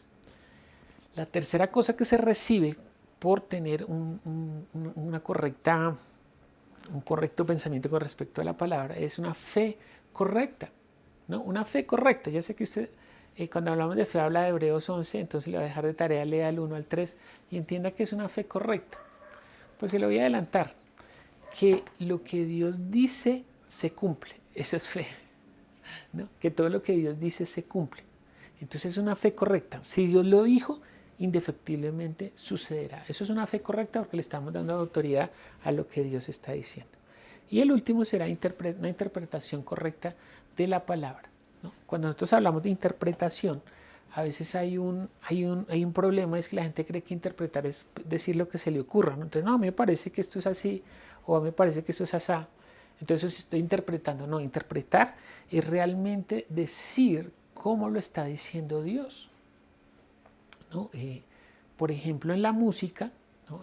La tercera cosa que se recibe por tener un correcto pensamiento con respecto a la palabra es una fe correcta, ¿no? Una fe correcta. Ya sé que usted, cuando hablamos de fe, habla de Hebreos 11, entonces le voy a dejar de tarea, lea el 1 al 3 y entienda que es una fe correcta. Pues se lo voy a adelantar, que lo que Dios dice se cumple. Eso es fe, ¿no? Que todo lo que Dios dice se cumple. Entonces es una fe correcta. Si Dios lo dijo, indefectiblemente sucederá. Eso es una fe correcta porque le estamos dando autoridad a lo que Dios está diciendo. Y el último será una interpretación correcta de la palabra, ¿no? Cuando nosotros hablamos de interpretación, a veces hay un problema, es que la gente cree que interpretar es decir lo que se le ocurra, ¿no? Entonces, no, a mí me parece que esto es así, o a mí me parece que esto es asá. Entonces estoy interpretando. No, interpretar es realmente decir cómo lo está diciendo Dios, ¿no? Por ejemplo, en la música, ¿no?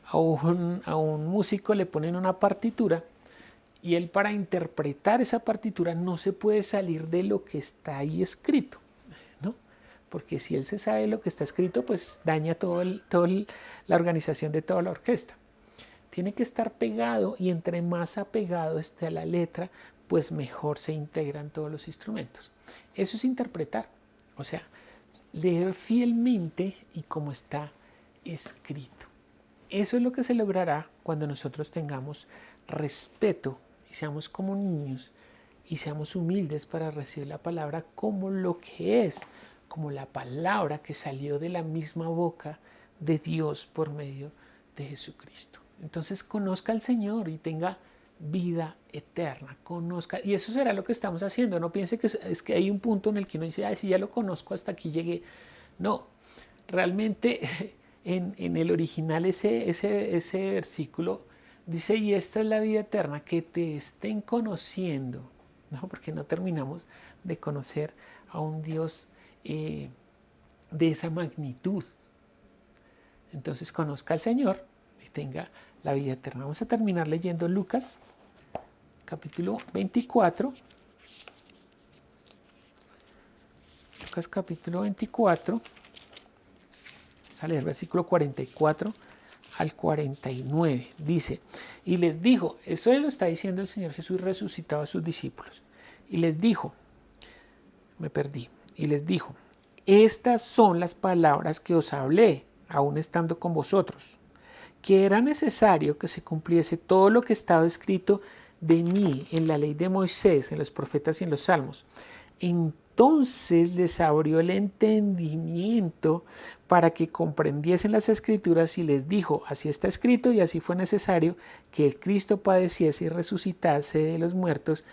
A un músico le ponen una partitura y él, para interpretar esa partitura, no se puede salir de lo que está ahí escrito, ¿no? Porque si él se sabe lo que está escrito, pues daña toda la organización de toda la orquesta. Tiene que estar pegado, y entre más apegado esté a la letra, pues mejor se integran todos los instrumentos. Eso es interpretar, o sea, leer fielmente y como está escrito. Eso es lo que se logrará cuando nosotros tengamos respeto y seamos como niños y seamos humildes para recibir la palabra como lo que es, como la palabra que salió de la misma boca de Dios por medio de Jesucristo. Entonces conozca al Señor y tenga vida eterna, conozca, y eso será lo que estamos haciendo. No piense que es que hay un punto en el que uno dice, ay, si ya lo conozco, hasta aquí llegué. No, realmente en el original ese versículo dice, y esta es la vida eterna, que te estén conociendo, ¿no? Porque no terminamos de conocer a un Dios de esa magnitud. Entonces conozca al Señor y tenga la vida eterna. Vamos a terminar leyendo Lucas capítulo 24. Lucas capítulo 24. Vamos a leer versículo 44 al 49. Dice, y les dijo, eso lo está diciendo el Señor Jesús resucitado a sus discípulos. Y les dijo, y les dijo, estas son las palabras que os hablé, aún estando con vosotros, que era necesario que se cumpliese todo lo que estaba escrito de mí en la ley de Moisés, en los profetas y en los salmos. Entonces les abrió el entendimiento para que comprendiesen las escrituras y les dijo, así está escrito y así fue necesario que el Cristo padeciese y resucitase de los muertos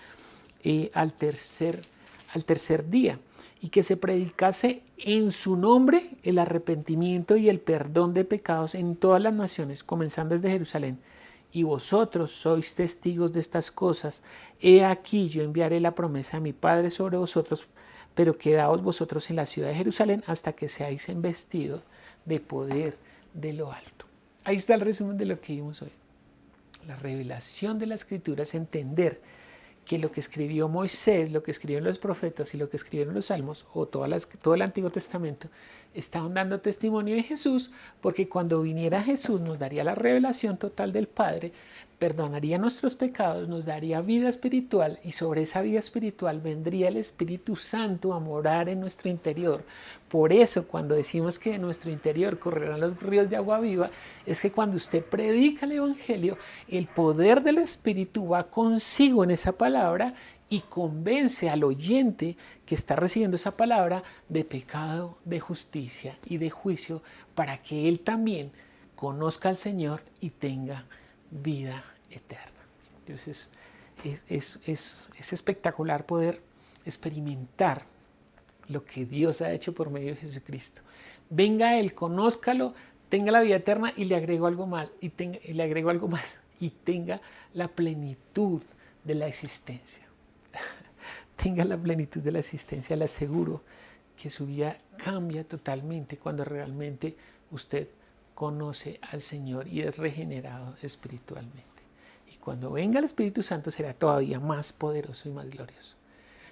al tercer día, y que se predicase en su nombre el arrepentimiento y el perdón de pecados en todas las naciones, comenzando desde Jerusalén. Y vosotros sois testigos de estas cosas. He aquí yo enviaré la promesa de mi Padre sobre vosotros, pero quedaos vosotros en la ciudad de Jerusalén hasta que seáis investidos de poder de lo alto. Ahí está el resumen de lo que vimos hoy. La revelación de la Escritura es entender que lo que escribió Moisés, lo que escribieron los profetas y lo que escribieron los salmos, o todo el Antiguo Testamento, estaban dando testimonio de Jesús, porque cuando viniera Jesús nos daría la revelación total del Padre, perdonaría nuestros pecados, nos daría vida espiritual, y sobre esa vida espiritual vendría el Espíritu Santo a morar en nuestro interior. Por eso, cuando decimos que en nuestro interior correrán los ríos de agua viva, es que cuando usted predica el Evangelio, el poder del Espíritu va consigo en esa palabra y convence al oyente que está recibiendo esa palabra de pecado, de justicia y de juicio, para que él también conozca al Señor y tenga vida eterna. Entonces es espectacular poder experimentar lo que Dios ha hecho por medio de Jesucristo. Venga a Él, conózcalo, tenga la vida eterna, y le agrego algo más, y tenga la plenitud de la existencia. tenga la plenitud de la existencia, le aseguro que su vida cambia totalmente cuando realmente usted conoce al Señor y es regenerado espiritualmente. Y cuando venga el Espíritu Santo será todavía más poderoso y más glorioso.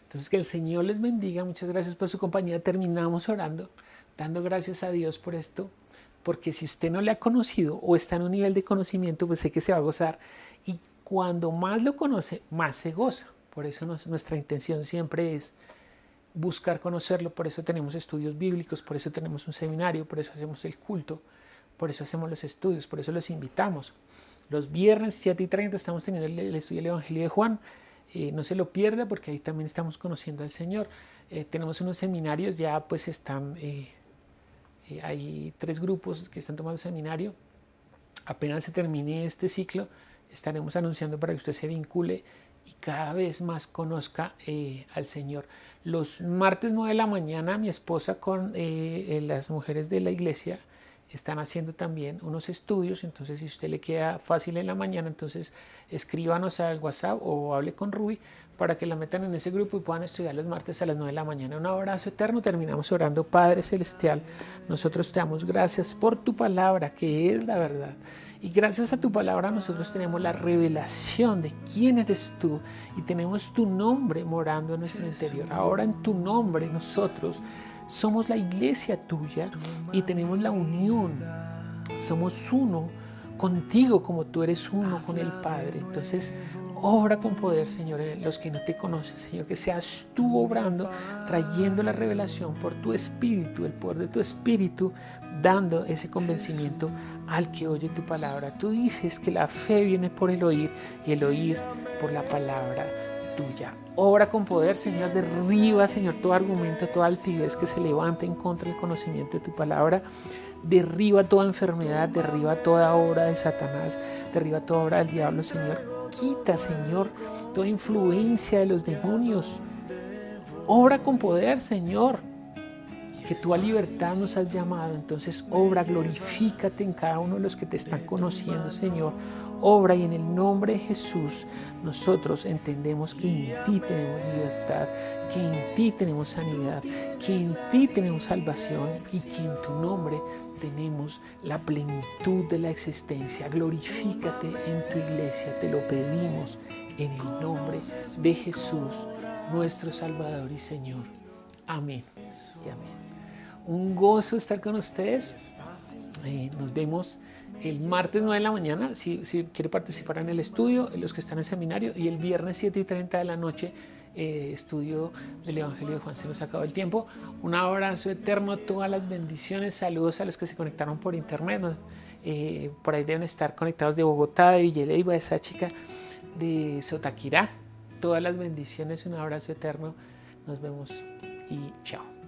Entonces, que el Señor les bendiga. Muchas gracias por su compañía. Terminamos orando, dando gracias a Dios por esto, porque si usted no le ha conocido o está en un nivel de conocimiento, pues sé que se va a gozar. Y cuando más lo conoce, más se goza. Por eso nuestra intención siempre es buscar conocerlo. Por eso tenemos estudios bíblicos, por eso tenemos un seminario, por eso hacemos el culto, por eso hacemos los estudios, por eso los invitamos. Los viernes 7:30 estamos teniendo el estudio del Evangelio de Juan. No se lo pierda, porque ahí también estamos conociendo al Señor. Tenemos unos seminarios, ya pues están, hay 3 grupos que están tomando seminario. Apenas se termine este ciclo, estaremos anunciando para que usted se vincule y cada vez más conozca al Señor. Los martes 9 de la mañana, mi esposa con las mujeres de la iglesia están haciendo también unos estudios. Entonces, si a usted le queda fácil en la mañana, entonces escríbanos al WhatsApp o hable con Ruby para que la metan en ese grupo y puedan estudiar los martes a las 9 de la mañana. Un abrazo eterno. Terminamos orando. Padre Celestial, nosotros te damos gracias por tu palabra, que es la verdad. Y gracias a tu palabra nosotros tenemos la revelación de quién eres tú y tenemos tu nombre morando en nuestro interior. Ahora en tu nombre nosotros somos la iglesia tuya y tenemos la unión. Somos uno contigo como tú eres uno con el Padre. Entonces, obra con poder, Señor, en los que no te conocen, Señor, que seas tú obrando, trayendo la revelación por tu Espíritu, el poder de tu Espíritu, dando ese convencimiento al que oye tu palabra. Tú dices que la fe viene por el oír y el oír por la palabra tuya. Obra con poder, Señor, derriba, Señor, todo argumento, toda altivez que se levante en contra del conocimiento de tu palabra. Derriba toda enfermedad, derriba toda obra de Satanás, derriba toda obra del diablo, Señor. Quita, Señor, toda influencia de los demonios. Obra con poder, Señor, que tú a libertad nos has llamado. Entonces obra, glorifícate en cada uno de los que te están conociendo, Señor. Obra, y en el nombre de Jesús nosotros entendemos que en ti tenemos libertad, que en ti tenemos sanidad, que en ti tenemos salvación y que en tu nombre tenemos la plenitud de la existencia. Glorifícate en tu iglesia, te lo pedimos en el nombre de Jesús, nuestro Salvador y Señor. Amén y amén. Un gozo estar con ustedes. Nos vemos el martes 9 de la mañana, si quiere participar en el estudio, los que están en seminario, y el viernes 7:30 de la noche, estudio del Evangelio de Juan. Se nos acabó el tiempo. Un abrazo eterno, todas las bendiciones, saludos a los que se conectaron por internet. Por ahí deben estar conectados de Bogotá, de Villalba, de esa chica de Sotaquirá. Todas las bendiciones, un abrazo eterno. Nos vemos y chao.